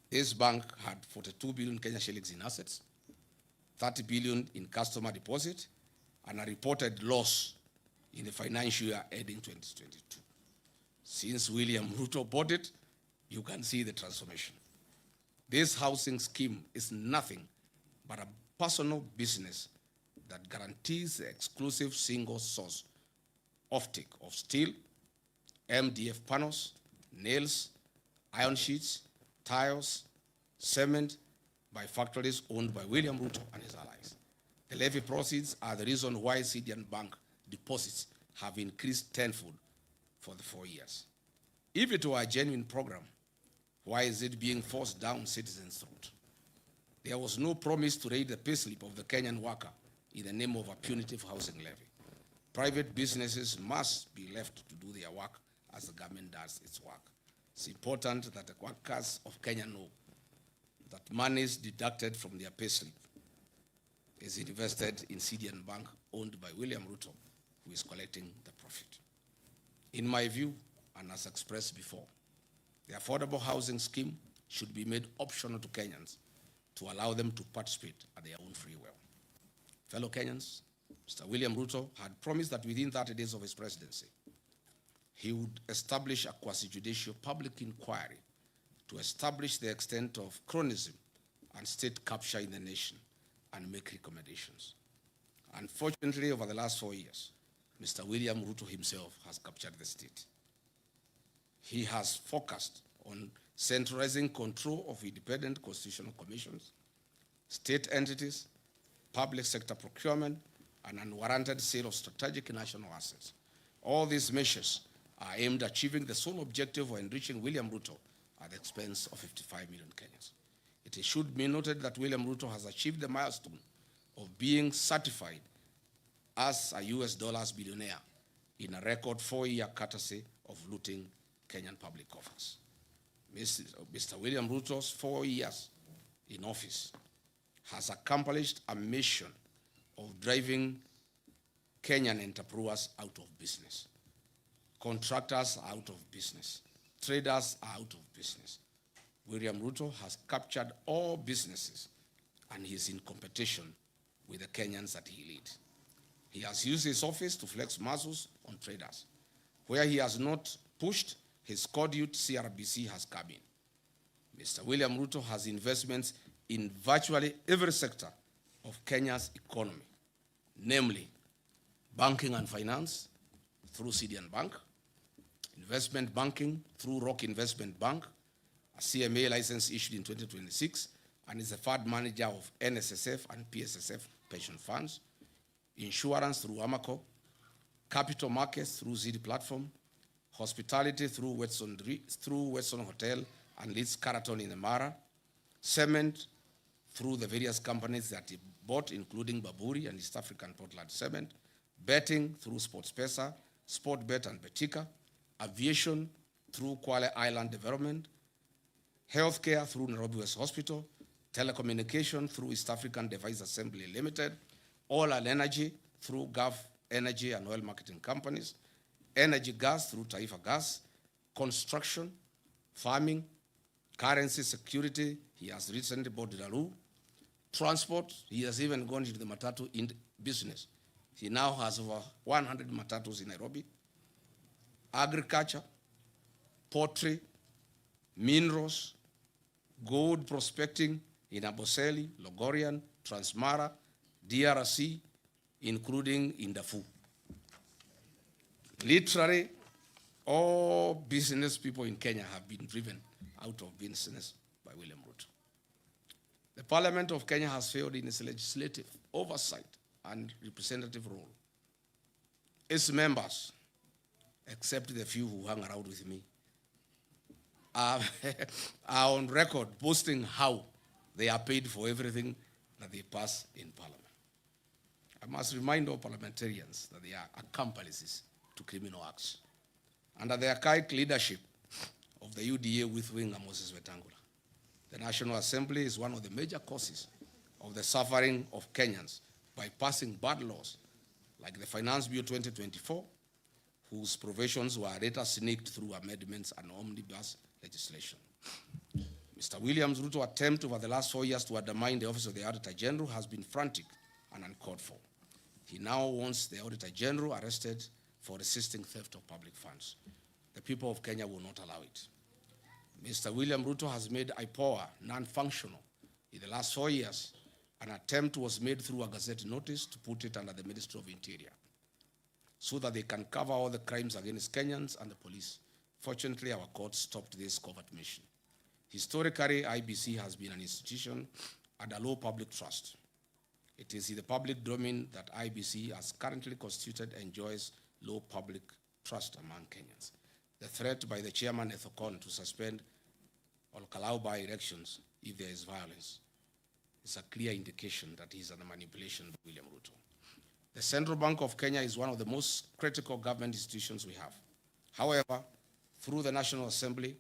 This bank had 42 billion Kenya shillings in assets, 30 billion in customer deposit, and a reported loss in the financial year ending 2022. Since William Ruto bought it, you can see the transformation. This housing scheme is nothing but a personal business that guarantees the exclusive single source offtake of steel, MDF panels, nails, iron sheets, tiles, cement by factories owned by William Ruto and his allies. The levy proceeds are the reason why CDN Bank deposits have increased tenfold for the 4 years. If it were a genuine program, why is it being forced down citizens' throat? There was no promise to raise the payslip of the Kenyan worker in the name of a punitive housing levy. Private businesses must be left to do their work as the government does its work. It's important that the workers of Kenya know that monies deducted from their payslip is invested in CDN Bank, owned by William Ruto, who is collecting the profit. In my view, and as expressed before, the affordable housing scheme should be made optional to Kenyans to allow them to participate at their own free will. Fellow Kenyans, Mr. William Ruto had promised that within 30 days of his presidency, he would establish a quasi-judicial public inquiry to establish the extent of cronyism and state capture in the nation and make recommendations. Unfortunately, over the last 4 years, Mr. William Ruto himself has captured the state. He has focused on centralizing control of independent constitutional commissions, state entities, public sector procurement, and unwarranted sale of strategic national assets. All these measures are aimed at achieving the sole objective of enriching William Ruto at the expense of 55 million Kenyans. It should be noted that William Ruto has achieved the milestone of being certified as a US dollars billionaire in a record 4-year courtesy of looting Kenyan public coffers. Mr. William Ruto's 4 years in office has accomplished a mission of driving Kenyan entrepreneurs out of business. Contractors are out of business. Traders are out of business. William Ruto has captured all businesses and he is in competition with the Kenyans that he leads. He has used his office to flex muscles on traders. Where he has not pushed, his cordial CRBC has come in. Mr. William Ruto has investments in virtually every sector of Kenya's economy, namely banking and finance through CDN Bank, investment banking through Rock Investment Bank, a CMA license issued in 2026, and is the fund manager of NSSF and PSSF pension funds, insurance through Amaco, capital markets through ZD platform, hospitality through Weston Hotel and Leeds Caraton in Emara, cement through the various companies that he bought, including Baburi and East African Portland Cement, betting through SportsPesa, Sportbet and Betika, aviation through Kwale Island Development, healthcare through Nairobi West Hospital, telecommunication through East African Device Assembly Limited, oil and energy through Gulf Energy and oil marketing companies, energy gas through Taifa Gas, construction, farming, currency security, he has recently bought Daru, transport, he has even gone into the matatu business. He now has over 100 matatus in Nairobi, agriculture, poultry, minerals, gold prospecting in Aboseli, Logorian, Transmara, DRC, including in Darfur. Literally, all business people in Kenya have been driven out of business by William Ruto. The Parliament of Kenya has failed in its legislative oversight and representative role. Its members, except the few who hang around with me, are on record boasting how they are paid for everything that they pass in Parliament. I must remind all parliamentarians that they are accomplices to criminal acts. Under the archaic leadership of the UDA with wing Moses Wetangula, the National Assembly is one of the major causes of the suffering of Kenyans by passing bad laws like the Finance Bill 2024, whose provisions were later sneaked through amendments and omnibus legislation. Mr. William Ruto's attempt over the last 4 years to undermine the office of the Auditor General has been frantic and uncalled for. He now wants the Auditor General arrested for resisting theft of public funds. The people of Kenya will not allow it. Mr. William Ruto has made IPOA non-functional. In the last 4 years, an attempt was made through a Gazette notice to put it under the Ministry of Interior so that they can cover all the crimes against Kenyans and the police. Fortunately, our court stopped this covert mission. Historically, IBC has been an institution under low public trust. It is in the public domain that IBC, as currently constituted, enjoys low public trust among Kenyans. The threat by the chairman Ethocon to suspend or allow by elections if there is violence is a clear indication that he is under manipulation by William Ruto. The Central Bank of Kenya is one of the most critical government institutions we have. However, through the National Assembly,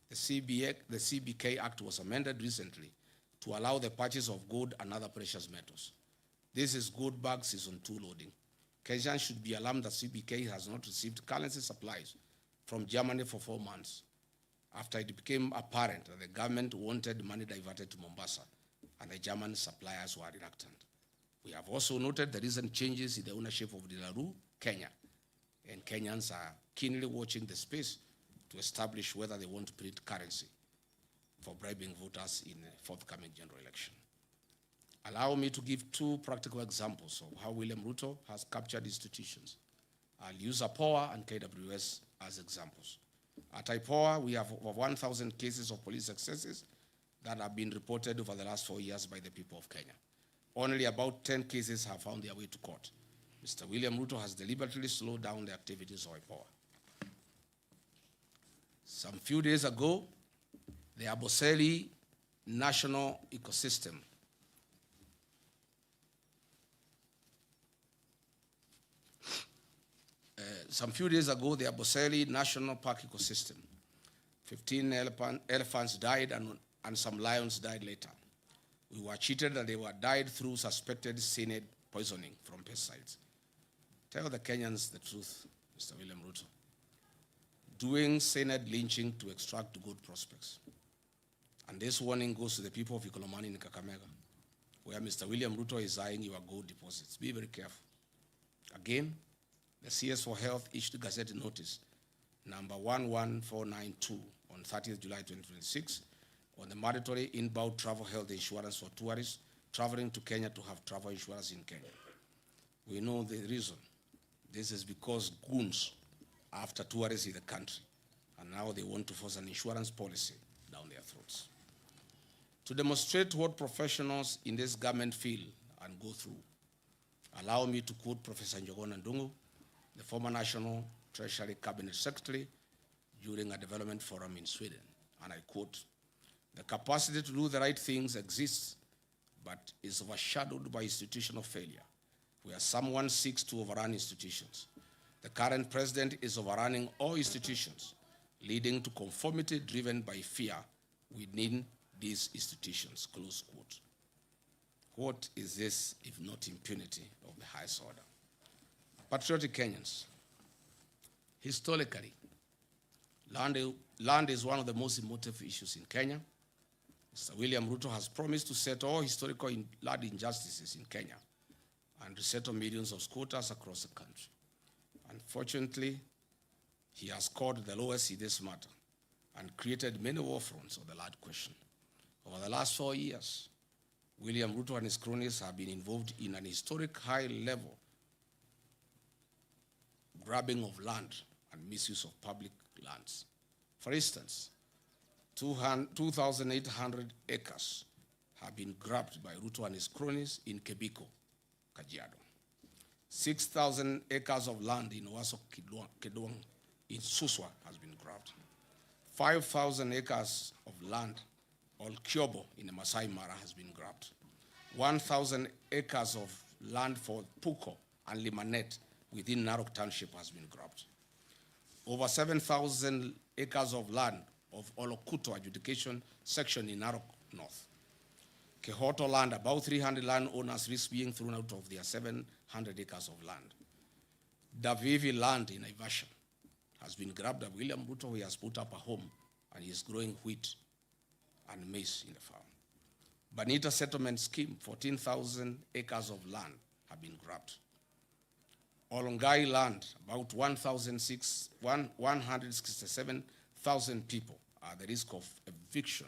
the CBK Act was amended recently to allow the purchase of gold and other precious metals. This is gold bag season 2 loading. Kenyans should be alarmed that CBK has not received currency supplies from Germany for 4 months after it became apparent that the government wanted money diverted to Mombasa and the German suppliers were reluctant. We have also noted the recent changes in the ownership of Dilaru, Kenya, and Kenyans are keenly watching the space to establish whether they want to print currency for bribing voters in the forthcoming general election. Allow me to give 2 practical examples of how William Ruto has captured institutions. I'll use APOA and KWS as examples. At IPOA, we have over 1,000 cases of police excesses that have been reported over the last 4 years by the people of Kenya. Only about 10 cases have found their way to court. Mr. William Ruto has deliberately slowed down the activities of IPOA. Some few days ago, the Amboseli National Ecosystem the Amboseli National Park ecosystem, 15 elephants died and some lions died later. We were cheated that they were died through suspected cyanide poisoning from pesticides. Tell the Kenyans the truth, Mr. William Ruto. Doing cyanide lynching to extract good prospects. And this warning goes to the people of Ikolomani in Kakamega, where Mr. William Ruto is eyeing your gold deposits. Be very careful. Again, the CS for Health issued a Gazette notice number 11492 on 30th July 2026 on the mandatory inbound travel health insurance for tourists traveling to Kenya to have travel insurance in Kenya. We know the reason. This is because goons are after tourists in the country, and now they want to force an insurance policy down their throats. To demonstrate what professionals in this government feel and go through, allow me to quote Professor Njogona Ndungu, the former National Treasury Cabinet Secretary, during a development forum in Sweden. And I quote, "The capacity to do the right things exists, but is overshadowed by institutional failure, where someone seeks to overrun institutions. The current president is overrunning all institutions, leading to conformity driven by fear within these institutions," close quote. What is this if not impunity of the highest order? Patriotic Kenyans, historically, land is one of the most emotive issues in Kenya. Mr. William Ruto has promised to settle all historical land injustices in Kenya and resettle millions of squatters across the country. Unfortunately, he has scored the lowest in this matter and created many war fronts on the land question. Over the last 4 years, William Ruto and his cronies have been involved in an historic high-level grabbing of land and misuse of public lands. For instance, 2,800 acres have been grabbed by Ruto and his cronies in Kebiko, Kajiado. 6,000 acres of land in Owaso Kedong in Suswa has been grabbed. 5,000 acres of land, or Kyobo in the Masai Mara, has been grabbed. 1,000 acres of land for Puko and Limanet within Narok Township has been grabbed. Over 7,000 acres of land of Olokuto adjudication section in Narok North. Kehoto land, about 300 landowners risk being thrown out of their 700 acres of land. Davivi land in Naivasha has been grabbed by William Ruto. He has put up a home and he is growing wheat and maize in the farm. Banita settlement scheme, 14,000 acres of land have been grabbed. Olongai land, about 167,000 people are at the risk of eviction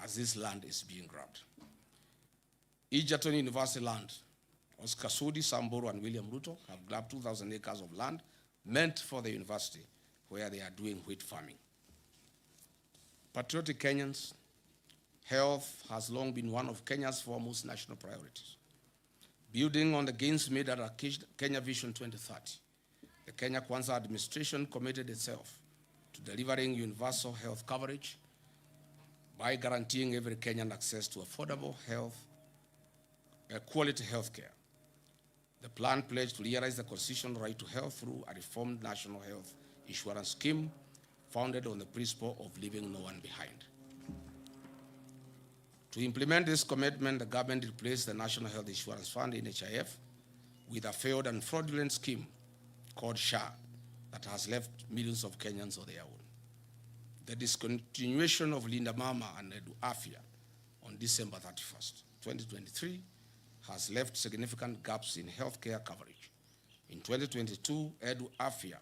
as this land is being grabbed. Egerton University land, Oscar Sudi, Samburu, and William Ruto have grabbed 2,000 acres of land meant for the university where they are doing wheat farming. Patriotic Kenyans, health has long been one of Kenya's foremost national priorities. Building on the gains made at Kenya Vision 2030, the Kenya Kwanza administration committed itself to delivering universal health coverage by guaranteeing every Kenyan access to affordable quality health care. The plan pledged to realize the constitutional right to health through a reformed national health insurance scheme founded on the principle of leaving no one behind. To implement this commitment, the government replaced the National Health Insurance Fund, NHIF, with a failed and fraudulent scheme called SHA that has left millions of Kenyans on their own. The discontinuation of Linda Mama and Edu Afia on December 31st, 2023, has left significant gaps in healthcare coverage. In 2022, Edu Afia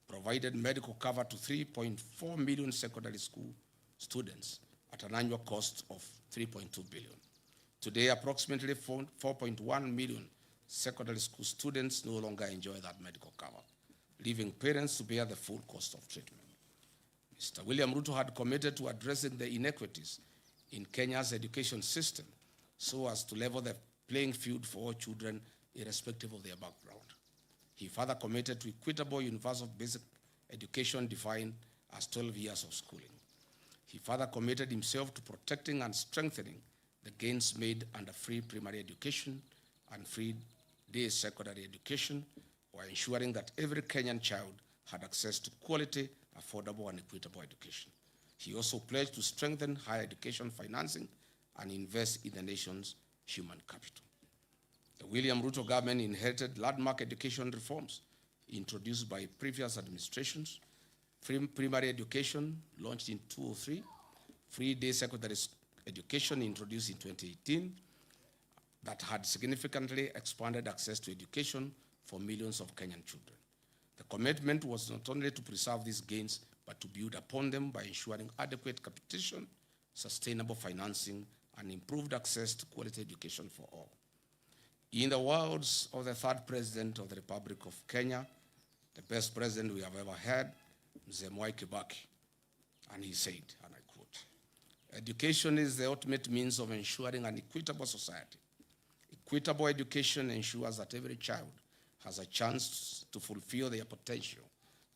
provided medical cover to 3.4 million secondary school students at an annual cost of 3.2 billion. Today, approximately 4.1 million secondary school students no longer enjoy that medical cover, leaving parents to bear the full cost of treatment. Mr. William Ruto had committed to addressing the inequities in Kenya's education system so as to level the playing field for all children irrespective of their background. He further committed to equitable universal basic education defined as 12 years of schooling. He further committed himself to protecting and strengthening the gains made under free primary education and free day secondary education, while ensuring that every Kenyan child had access to quality, affordable, and equitable education. He also pledged to strengthen higher education financing and invest in the nation's human capital. The William Ruto government inherited landmark education reforms introduced by previous administrations. Free primary education launched in 2003, free day secondary education introduced in 2018, that had significantly expanded access to education for millions of Kenyan children. The commitment was not only to preserve these gains, but to build upon them by ensuring adequate capitation, sustainable financing, and improved access to quality education for all. In the words of the third president of the Republic of Kenya, the best president we have ever had, Mzee Mwai Kibaki, and he said, and I quote, "Education is the ultimate means of ensuring an equitable society. Equitable education ensures that every child has a chance to fulfill their potential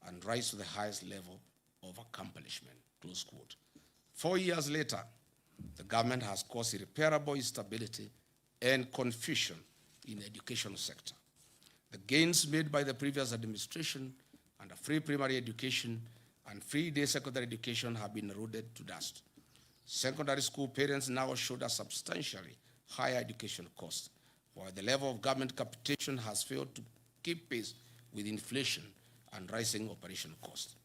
and rise to the highest level of accomplishment," close quote. 4 years later, the government has caused irreparable instability and confusion in the education sector. The gains made by the previous administration under free primary education and free day secondary education have been eroded to dust. Secondary school parents now shoulder substantially higher education costs, while the level of government capitation has failed to keep pace with inflation and rising operation costs.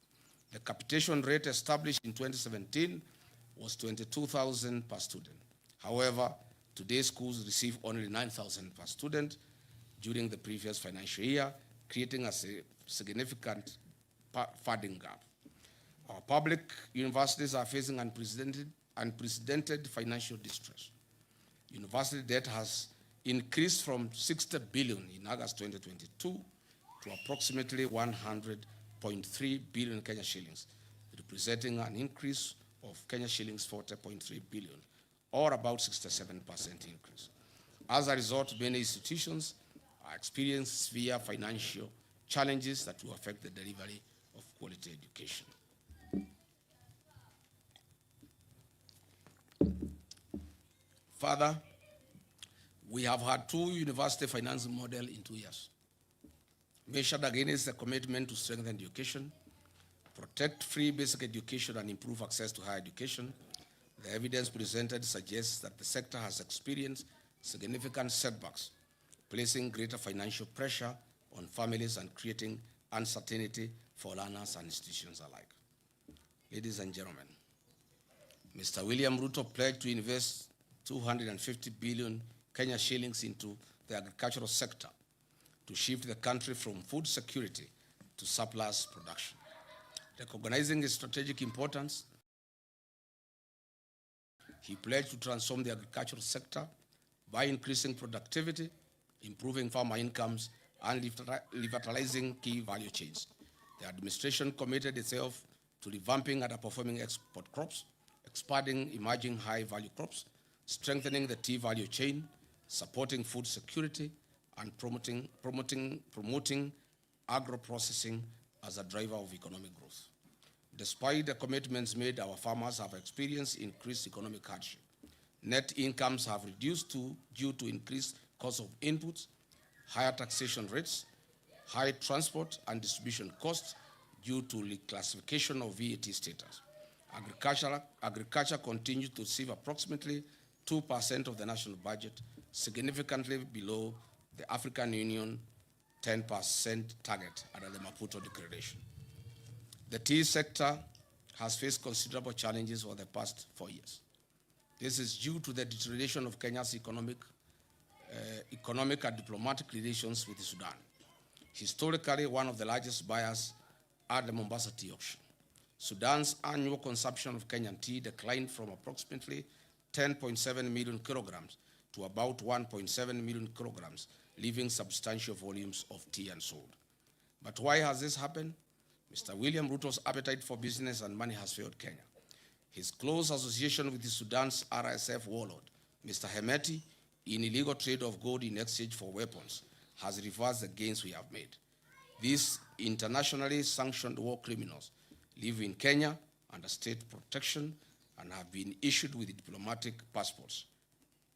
The capitation rate established in 2017 was 22,000 per student. However, today's schools receive only 9,000 per student during the previous financial year, creating a significant funding gap. Our public universities are facing unprecedented financial distress. University debt has increased from 60 billion in August 2022 to approximately 100.3 billion Kenya shillings, representing an increase of Kenya shillings 40.3 billion, or about 67% increase. As a result, many institutions are experiencing severe financial challenges that will affect the delivery of quality education. Further, we have had 2 university financing models in 2 years. Measured against the commitment to strengthen education, protect free basic education, and improve access to higher education, the evidence presented suggests that the sector has experienced significant setbacks, placing greater financial pressure on families and creating uncertainty for learners and institutions alike. Ladies and gentlemen, Mr. William Ruto pledged to invest 250 billion Kenya shillings into the agricultural sector to shift the country from food security to surplus production. Recognizing its strategic importance, he pledged to transform the agricultural sector by increasing productivity, improving farmer incomes, and revitalizing key value chains. The administration committed itself to revamping underperforming export crops, expanding emerging high-value crops, strengthening the tea value chain, supporting food security, and promoting agro-processing as a driver of economic growth. Despite the commitments made, our farmers have experienced increased economic hardship. Net incomes have reduced due to increased cost of inputs, higher taxation rates, high transport and distribution costs due to reclassification of VAT status. Agriculture continues to receive approximately 2% of the national budget, significantly below the African Union 10% target under the Maputo Declaration. The tea sector has faced considerable challenges over the past 4 years. This is due to the deterioration of Kenya's economic and diplomatic relations with Sudan. Historically, one of the largest buyers at the Mombasa tea auction. Sudan's annual consumption of Kenyan tea declined from approximately 10.7 million kilograms to about 1.7 million kilograms, leaving substantial volumes of tea unsold. But why has this happened? Mr. William Ruto's appetite for business and money has failed Kenya. His close association with the Sudan's RSF warlord, Mr. Hemeti, in illegal trade of gold in exchange for weapons, has reversed the gains we have made. These internationally sanctioned war criminals live in Kenya under state protection and have been issued with diplomatic passports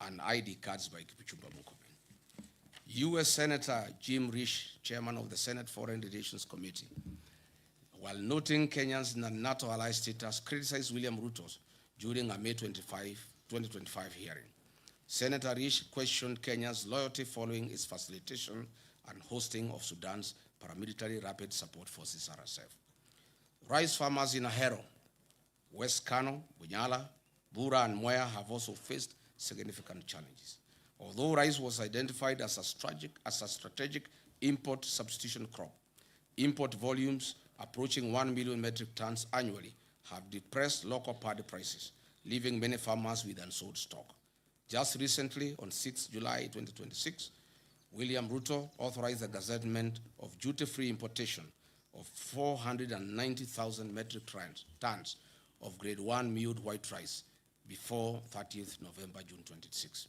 and ID cards by Kipchumba Murkomen. U.S. Senator Jim Risch, chairman of the Senate Foreign Relations Committee, while noting Kenya's NATO ally status, criticized William Ruto during a May 2025 hearing. Senator Risch questioned Kenya's loyalty following its facilitation and hosting of Sudan's paramilitary rapid support forces, RSF. Rice farmers in Ahero, West Kano, Bunyala, Bura, and Moya have also faced significant challenges. Although rice was identified as a strategic import substitution crop, import volumes approaching 1 million metric tons annually have depressed local paddy prices, leaving many farmers with unsold stock. Just recently, on 6 July 2026, William Ruto authorized the gazettement of duty-free importation of 490,000 metric tons of grade 1 milled white rice before 30th November, June 26.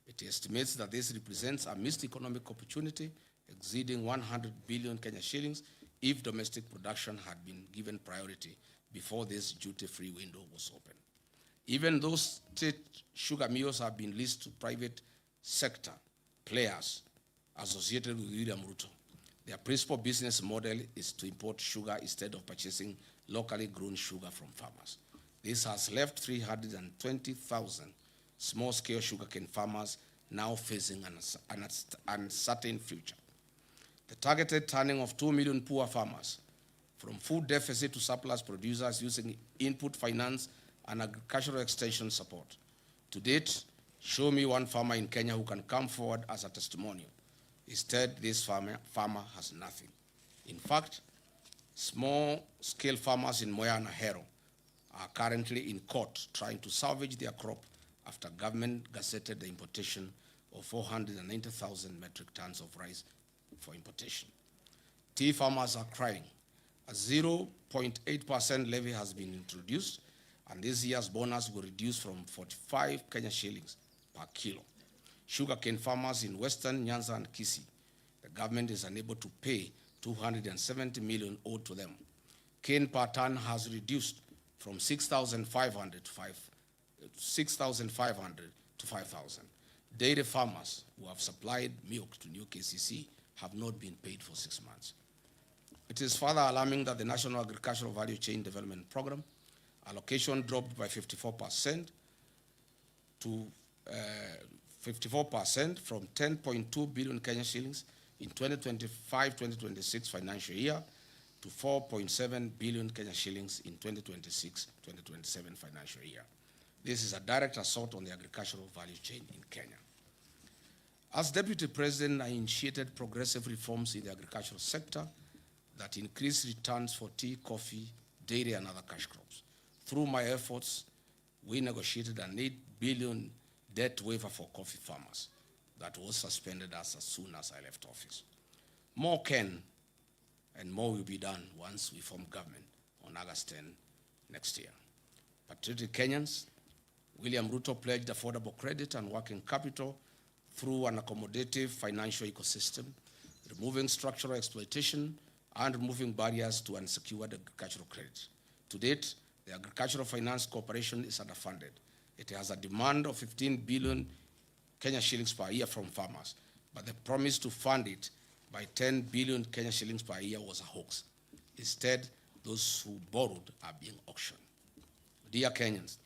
It estimates that this represents a missed economic opportunity exceeding 100 billion Kenya shillings if domestic production had been given priority before this duty-free window was open. Even though state sugar mills have been leased to private sector players associated with William Ruto, their principal business model is to import sugar instead of purchasing locally grown sugar from farmers. This has left 320,000 small-scale sugarcane farmers now facing an uncertain future. The targeted turning of 2 million poor farmers from food deficit to surplus producers using input finance and agricultural extension support. To date, show me one farmer in Kenya who can come forward as a testimonial. Instead, this farmer has nothing. In fact, small-scale farmers in Moya and Ahero are currently in court trying to salvage their crop after government gazetted the importation of 490,000 metric tons of rice for importation. Tea farmers are crying. A 0.8% levy has been introduced, and this year's bonus will reduce from 45 Kenya shillings per kilo. Sugarcane farmers in Western Nyanza and Kisii, the government is unable to pay 270 million owed to them. Cane per ton has reduced from 6,500 to 5,000. Dairy farmers who have supplied milk to new KCC have not been paid for 6 months. It is further alarming that the National Agricultural Value Chain Development Program allocation dropped by 54% to 54% from 10.2 billion Kenya shillings in 2025-2026 financial year to 4.7 billion Kenya shillings in 2026-2027 financial year. This is a direct assault on the agricultural value chain in Kenya. As Deputy President, I initiated progressive reforms in the agricultural sector that increase returns for tea, coffee, dairy, and other cash crops. Through my efforts, we negotiated an 8 billion debt waiver for coffee farmers that was suspended as soon as I left office. More can and more will be done once we form government on August 10 next year. Patriotic Kenyans, William Ruto pledged affordable credit and working capital through an accommodative financial ecosystem, removing structural exploitation and removing barriers to unsecured agricultural credit. To date, the Agricultural Finance Corporation is underfunded. It has a demand of 15 billion Kenya shillings per year from farmers, but the promise to fund it by 10 billion Kenya shillings per year was a hoax. Instead, those who borrowed are being auctioned. Dear Kenyans,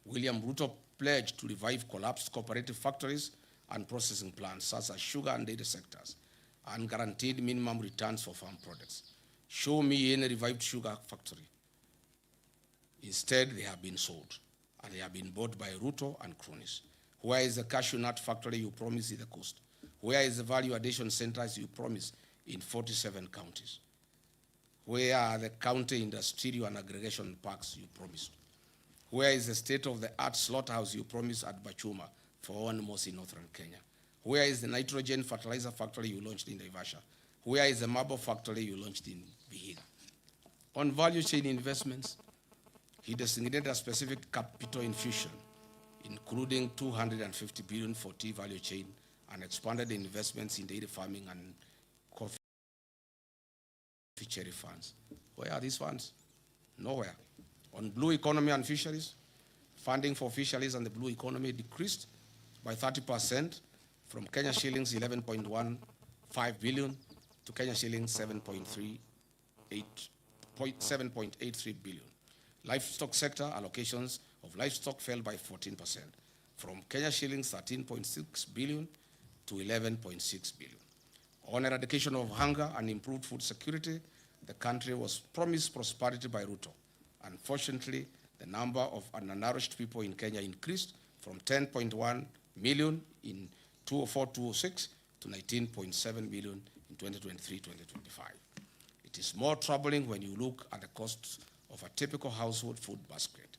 William Ruto pledged to revive collapsed cooperative factories and processing plants, such as sugar and dairy sectors, and guaranteed minimum returns for farm products. Show me any revived sugar factory. Instead, they have been sold, and they have been bought by Ruto and cronies. Where is the cashew nut factory you promised in the coast? Where is the value addition centers you promised in 47 counties? Where are the county industrial and aggregation parks you promised? Where is the state-of-the-art slaughterhouse you promised at Bachuma for animals in northern Kenya? Where is the nitrogen fertilizer factory you launched in Naivasha? Where is the marble factory you launched in Vihiga? On value chain investments, he designated a specific capital infusion, including 250 billion for tea value chain, and expanded investments in dairy farming and coffee cherry funds. Where are these funds? Nowhere. On blue economy and fisheries, funding for fisheries and the blue economy decreased by 30% from Kenya shillings 11.15 billion to Kenya shillings 7.83 billion. Livestock sector allocations of livestock fell by 14% from Kenya shillings 13.6 billion to 11.6 billion. On eradication of hunger and improved food security, the country was promised prosperity by Ruto. Unfortunately, the number of undernourished people in Kenya increased from 10.1 million in 2004-2006 to 19.7 million in 2023-2025. It is more troubling when you look at the costs of a typical household food basket.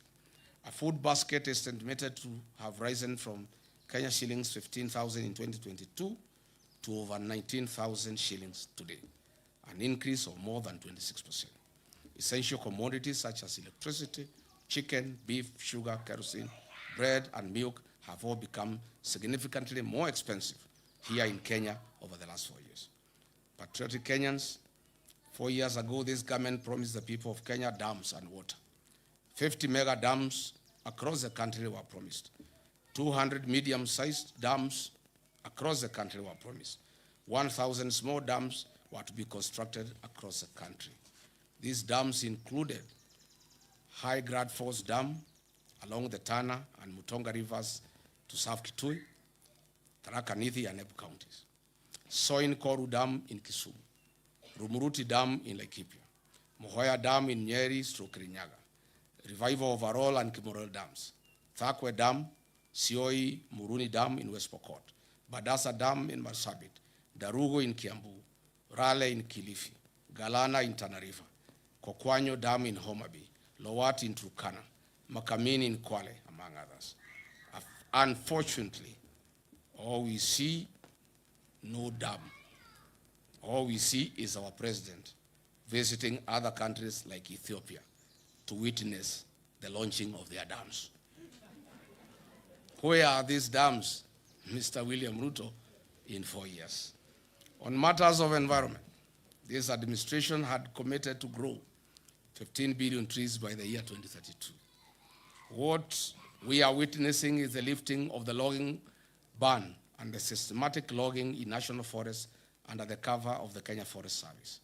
A food basket is estimated to have risen from Kenya shillings 15,000 in 2022 to over 19,000 shillings today, an increase of more than 26%. Essential commodities such as electricity, chicken, beef, sugar, kerosene, bread, and milk have all become significantly more expensive here in Kenya over the last 4 years. Patriotic Kenyans, 4 years ago, this government promised the people of Kenya dams and water. 50 mega dams across the country were promised. 200 medium-sized dams across the country were promised. 1,000 small dams were to be constructed across the country. These dams included High Grad Force Dam along the Tana and Mutonga rivers to serve Kitui, Tharaka Nithi, and Embu counties. Soin Koru Dam in Kisumu, Rumuruti Dam in Laikipia, Mohoya Dam in Nyeri, Kirinyaga, Revival of Arol and Kimorel Dams, Thakwe Dam, Sioi Muruni Dam in West Pokot, Badasa Dam in Marsabit, Darugo in Kiambu, Rale in Kilifi, Galana in Tana River, Kokwanyo Dam in Homa Bay, Lowat in Turkana, Makamini in Kwale, among others. Unfortunately, all we see, no dam. All we see is our president visiting other countries like Ethiopia to witness the launching of their dams. Where are these dams, Mr. William Ruto, in 4 years? On matters of environment, this administration had committed to grow 15 billion trees by the year 2032. What we are witnessing is the lifting of the logging ban and the systematic logging in national forests under the cover of the Kenya Forest Service.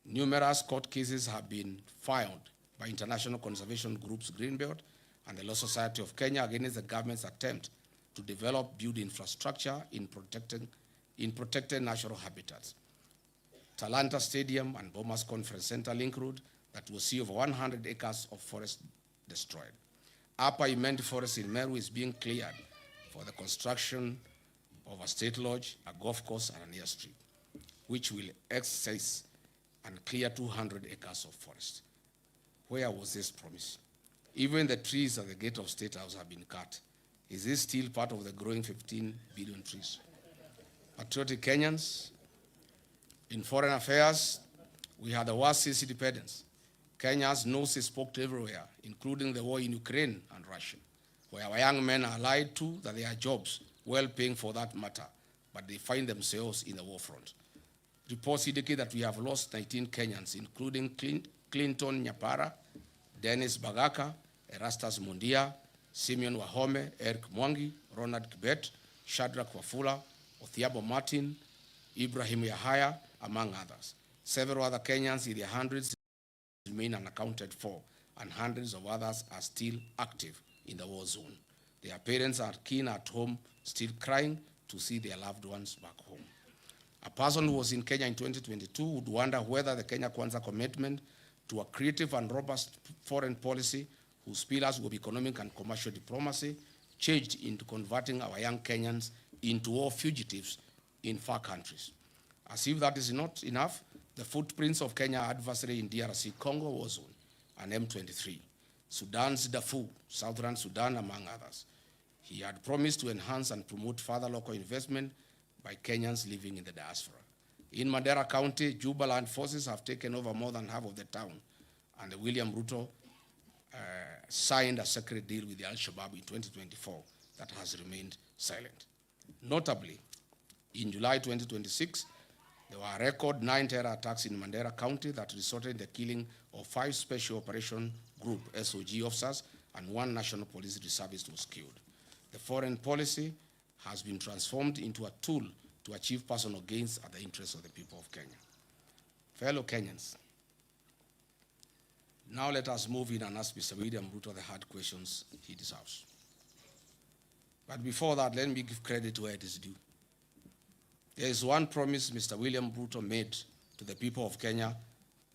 Numerous court cases have been filed by international conservation groups Greenbelt and the Law Society of Kenya against the government's attempt to build infrastructure in protected natural habitats. Talanta Stadium and Bomas Conference Center Link Road that will see over 100 acres of forest destroyed. Upper Imenti Forest in Meru is being cleared for the construction of a state lodge, a golf course, and an airstrip, which will excise and clear 200 acres of forest. Where was this promise? Even the trees at the gate of State House have been cut. Is this still part of the growing 15 billion trees? Patriotic Kenyans, in foreign affairs, we had the worst since independence. Kenya's nose is poked everywhere, including the war in Ukraine and Russia, where our young men are lied to that they are jobs, well-paying for that matter, but they find themselves in the war front. Reports indicate that we have lost 19 Kenyans, including Clinton Nyapara, Dennis Bagaka, Erastus Mundia, Simeon Wahome, Eric Mwangi, Ronald Kibet, Shadrach Wafula, Othiabo Martin, Ibrahim Yahaya, among others. Several other Kenyans in their hundreds remain unaccounted for, and hundreds of others are still active in the war zone. Their parents are keen at home, still crying to see their loved ones back home. A person who was in Kenya in 2022 would wonder whether the Kenya Kwanza commitment to a creative and robust foreign policy whose pillars of economic and commercial diplomacy changed into converting our young Kenyans into war fugitives in far countries. As if that is not enough, the footprints of Kenya adversary in DRC Congo war zone and M23, Sudan's Darfur, Southern Sudan, among others. He had promised to enhance and promote further local investment by Kenyans living in the diaspora. In Mandera County, Jubaland forces have taken over more than half of the town, and William Ruto signed a secret deal with the Al-Shabaab in 2024 that has remained silent. Notably, in July 2026, there were a record 9 terror attacks in Mandera County that resulted in the killing of 5 Special Operation Group SOG officers and 1 National Police Reservist was killed. The foreign policy has been transformed into a tool to achieve personal gains at the interests of the people of Kenya. Fellow Kenyans, now let us move in and ask Mr. William Ruto the hard questions he deserves. But before that, let me give credit where it is due. There is one promise Mr. William Ruto made to the people of Kenya,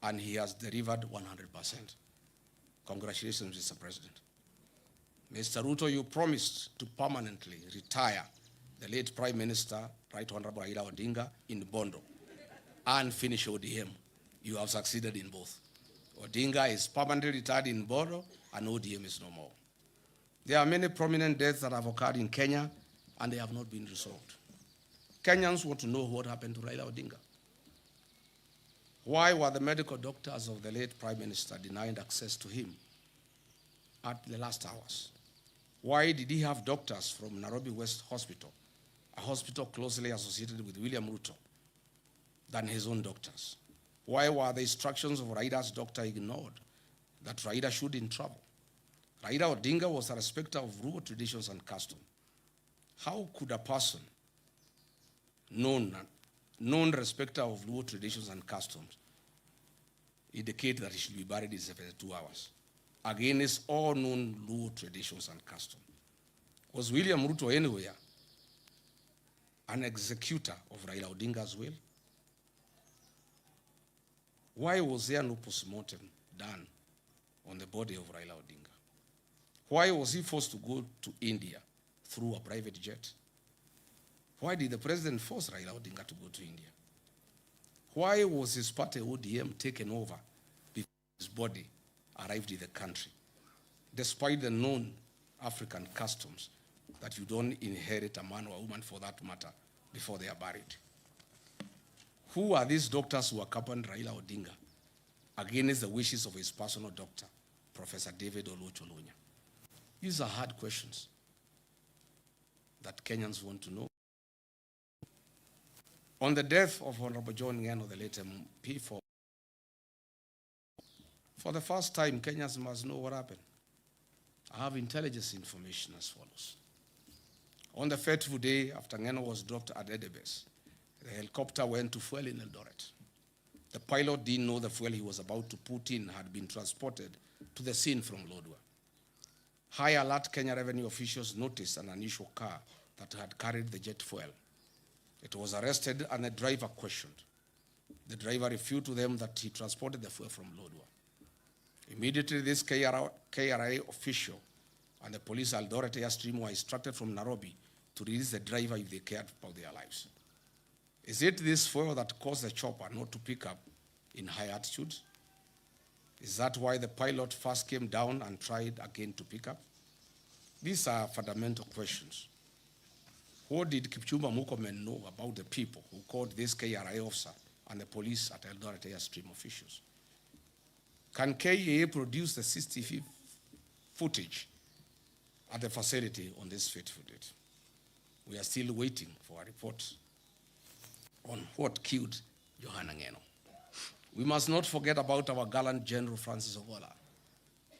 and he has delivered 100%. Congratulations, Mr. President. Mr. Ruto, you promised to permanently retire the late Prime Minister, Right Honorable Raila Odinga, in Bondo and finish ODM. You have succeeded in both. Odinga is permanently retired in Bondo and ODM is no more. There are many prominent deaths that have occurred in Kenya and they have not been resolved. Kenyans want to know what happened to Raila Odinga. Why were the medical doctors of the late Prime Minister denied access to him at the last hours? Why did he have doctors from Nairobi West Hospital, a hospital closely associated with William Ruto, than his own doctors? Why were the instructions of Raida's doctor ignored that Raida should in trouble? Raila Odinga was a respecter of rural traditions and custom. How could a person known respecter of rural traditions and customs indicate that he should be buried in 72 hours against all known rural traditions and customs? Was William Ruto anywhere an executor of Raila Odinga's will? Why was there no postmortem done on the body of Raila Odinga? Why was he forced to go to India through a private jet? Why did the president force Raila Odinga to go to India? Why was his party ODM taken over before his body arrived in the country, despite the known African customs that you don't inherit a man or a woman for that matter before they are buried? Who are these doctors who accompanied Raila Odinga against the wishes of his personal doctor, Professor David Oluoch-Oluonya? These are hard questions that Kenyans want to know. On the death of Honorable John Ngeno, the late MP, for the first time, Kenyans must know what happened. I have intelligence information as follows. On the fateful day after Ngeno was dropped at Edebes, the helicopter went to fuel in Eldoret. The pilot didn't know the fuel he was about to put in had been transported to the scene from Lodwar. High alert Kenya revenue officials noticed an unusual car that had carried the jet fuel. It was arrested and the driver questioned. The driver refuted to them that he transported the fuel from Lodwar. Immediately, this KRA official and the police Eldoret Airstream were instructed from Nairobi to release the driver if they cared about their lives. Is it this fuel that caused the chopper not to pick up in high altitudes? Is that why the pilot first came down and tried again to pick up? These are fundamental questions. What did Kipchumba Murkomen know about the people who called this KRA officer and the police at Eldoret Airstream officials? Can KEA produce the CCTV footage at the facility on this fateful date? We are still waiting for a report on what killed Johanna Ngeno. We must not forget about our gallant General Francis Ogola,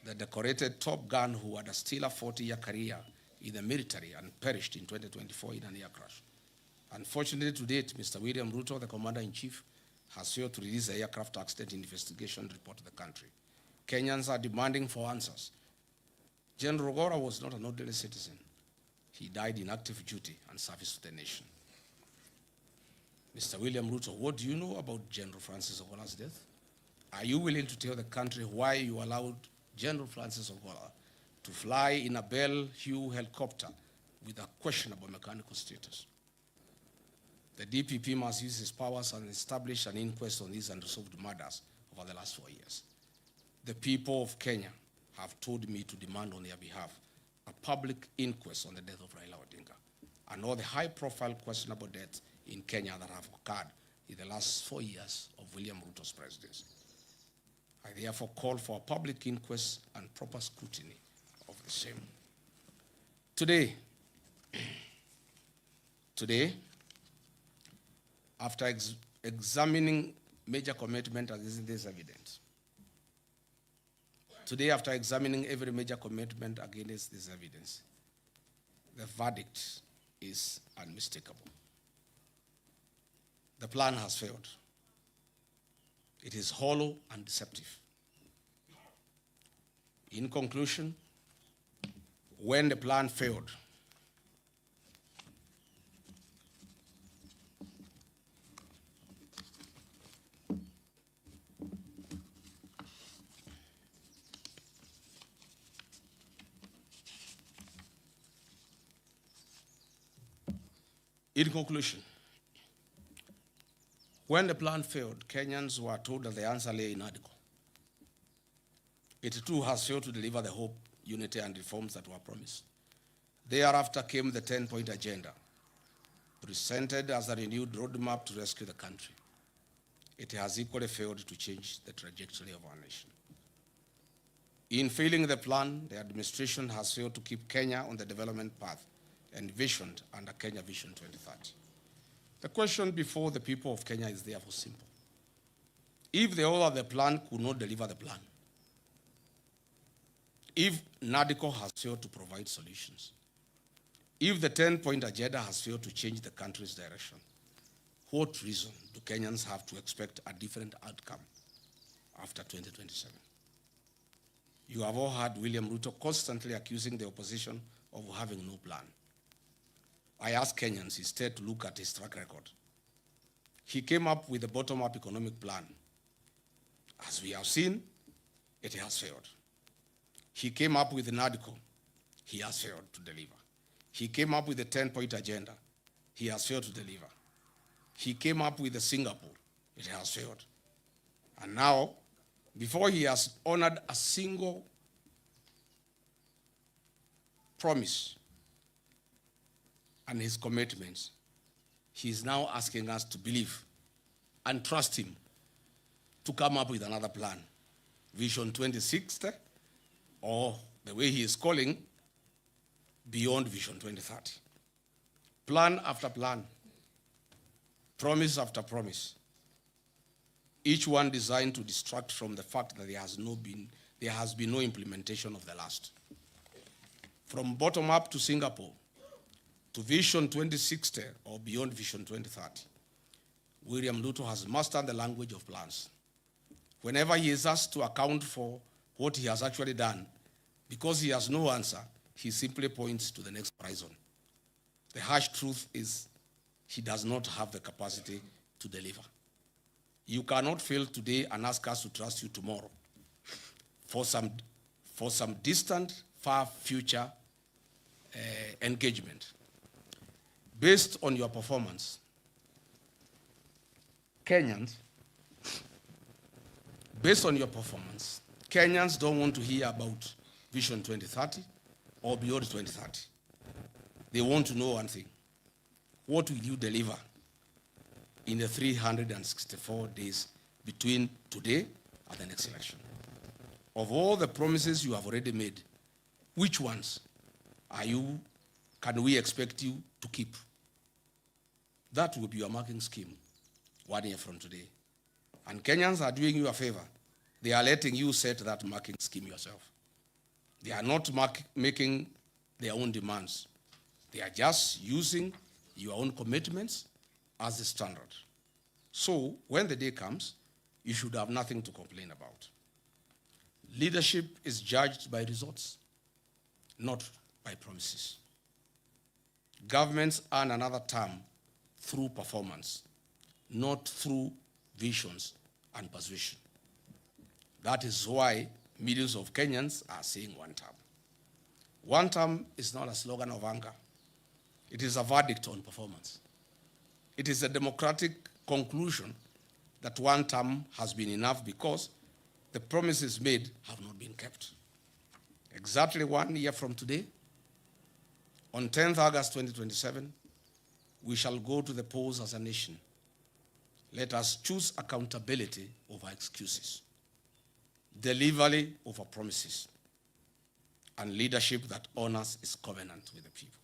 the decorated top gun who had a stellar 40-year career in the military and perished in 2024 in an air crash. Unfortunately, to date, Mr. William Ruto, the Commander-in-Chief, has failed to release the aircraft accident investigation report to the country. Kenyans are demanding for answers. General Ogola was not an ordinary citizen. He died in active duty and service to the nation. Mr. William Ruto, what do you know about General Francis Ogola's death? Are you willing to tell the country why you allowed General Francis Ogola to fly in a Bell Hue helicopter with a questionable mechanical status? The DPP must use his powers and establish an inquest on these unresolved murders over the last 4 years. The people of Kenya have told me to demand on their behalf a public inquest on the death of Raila Odinga and all the high-profile questionable deaths in Kenya that have occurred in the last 4 years of William Ruto's presidency. I therefore call for a public inquest and proper scrutiny of the same. Today, after examining major commitment against this evidence, after examining every major commitment against this evidence, the verdict is unmistakable. The plan has failed. It is hollow and deceptive. In conclusion, when the plan failed, Kenyans were told that the answer lay in Adico. It too has failed to deliver the hope, unity, and reforms that were promised. Thereafter came the 10-point agenda, presented as a renewed roadmap to rescue the country. It has equally failed to change the trajectory of our nation. In failing the plan, the administration has failed to keep Kenya on the development path envisioned under Kenya Vision 2030. The question before the people of Kenya is therefore simple. If the author of the plan could not deliver the plan, if NADCO has failed to provide solutions, if the 10-point agenda has failed to change the country's direction, what reason do Kenyans have to expect a different outcome after 2027? You have all heard William Ruto constantly accusing the opposition of having no plan. I ask Kenyans instead to look at his track record. He came up with a bottom-up economic plan. As we have seen, it has failed. He came up with NADCO. He has failed to deliver. He came up with a 10-point agenda. He has failed to deliver. He came up with a Singapore. It has failed. And now, before he has honored a single promise and his commitments, he is now asking us to believe and trust him to come up with another plan, Vision 2060, or the way he is calling, Beyond Vision 2030. Plan after plan, promise after promise, each one designed to distract from the fact that there has been no implementation of the last. From bottom up to Singapore, to Vision 2060 or Beyond Vision 2030, William Ruto has mastered the language of plans. Whenever he is asked to account for what he has actually done, because he has no answer, he simply points to the next horizon. The harsh truth is he does not have the capacity to deliver. You cannot fail today and ask us to trust you tomorrow for some distant, far future engagement. Based on your performance, Kenyans don't want to hear about Vision 2030 or Beyond 2030. They want to know one thing. What will you deliver in the 364 days between today and the next election? Of all the promises you have already made, which ones can we expect you to keep? That will be your marking scheme 1 year from today. And Kenyans are doing you a favor. They are letting you set that marking scheme yourself. They are not making their own demands. They are just using your own commitments as the standard. So when the day comes, you should have nothing to complain about. Leadership is judged by results, not by promises. Governments earn another term through performance, not through visions and persuasion. That is why millions of Kenyans are saying one term. One term is not a slogan of anger. It is a verdict on performance. It is a democratic conclusion that one term has been enough because the promises made have not been kept. Exactly 1 year from today, on 10th August 2027, we shall go to the polls as a nation. Let us choose accountability over excuses, delivery over promises, and leadership that honors its covenant with the people.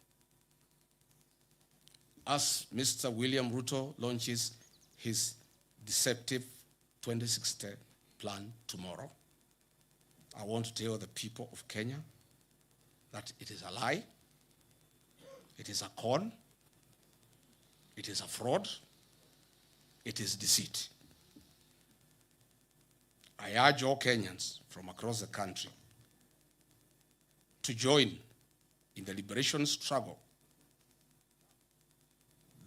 As Mr. William Ruto launches his deceptive 2060 plan tomorrow, I want to tell the people of Kenya that it is a lie, it is a con, it is a fraud, it is deceit. I urge all Kenyans from across the country to join in the liberation struggle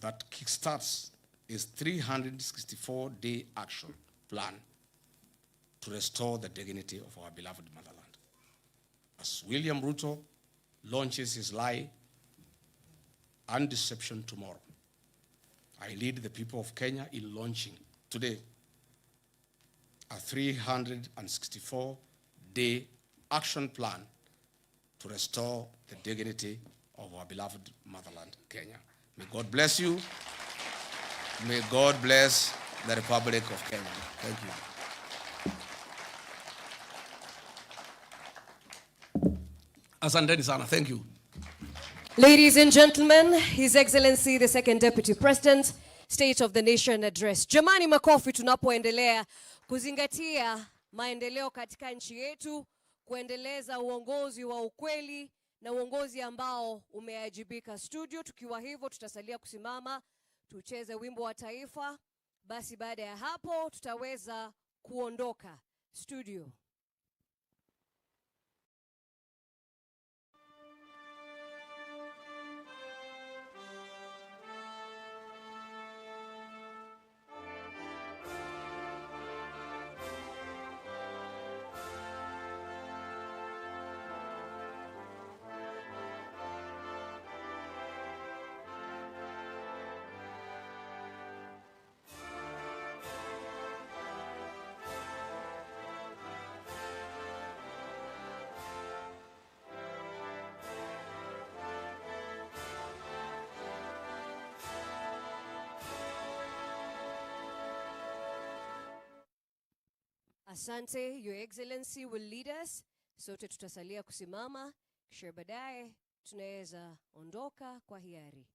that kickstarts his 364-day action plan to restore the dignity of our beloved motherland. As William Ruto launches his lie and deception tomorrow, I lead the people of Kenya in launching today a 364-day action plan to restore the dignity of our beloved motherland, Kenya. May God bless you. May God bless the Republic of Kenya. Thank you. Asanteni sana. Thank you. Ladies and gentlemen, His Excellency the Second Deputy President, State of the Nation Address. Jamani, makofi tunapoendelea kuzingatia maendeleo katika nchi yetu, kuendeleza uongozi wa ukweli na uongozi ambao umeajibika. Studio, tukiwa hivyo tutasalia kusimama tucheze wimbo wa taifa. Basi baada ya hapo tutaweza kuondoka. Studio. Asante, Your Excellency will lead us. Sote tutasalia kusimama, kisha baadaye tunaweza ondoka kwa hiari.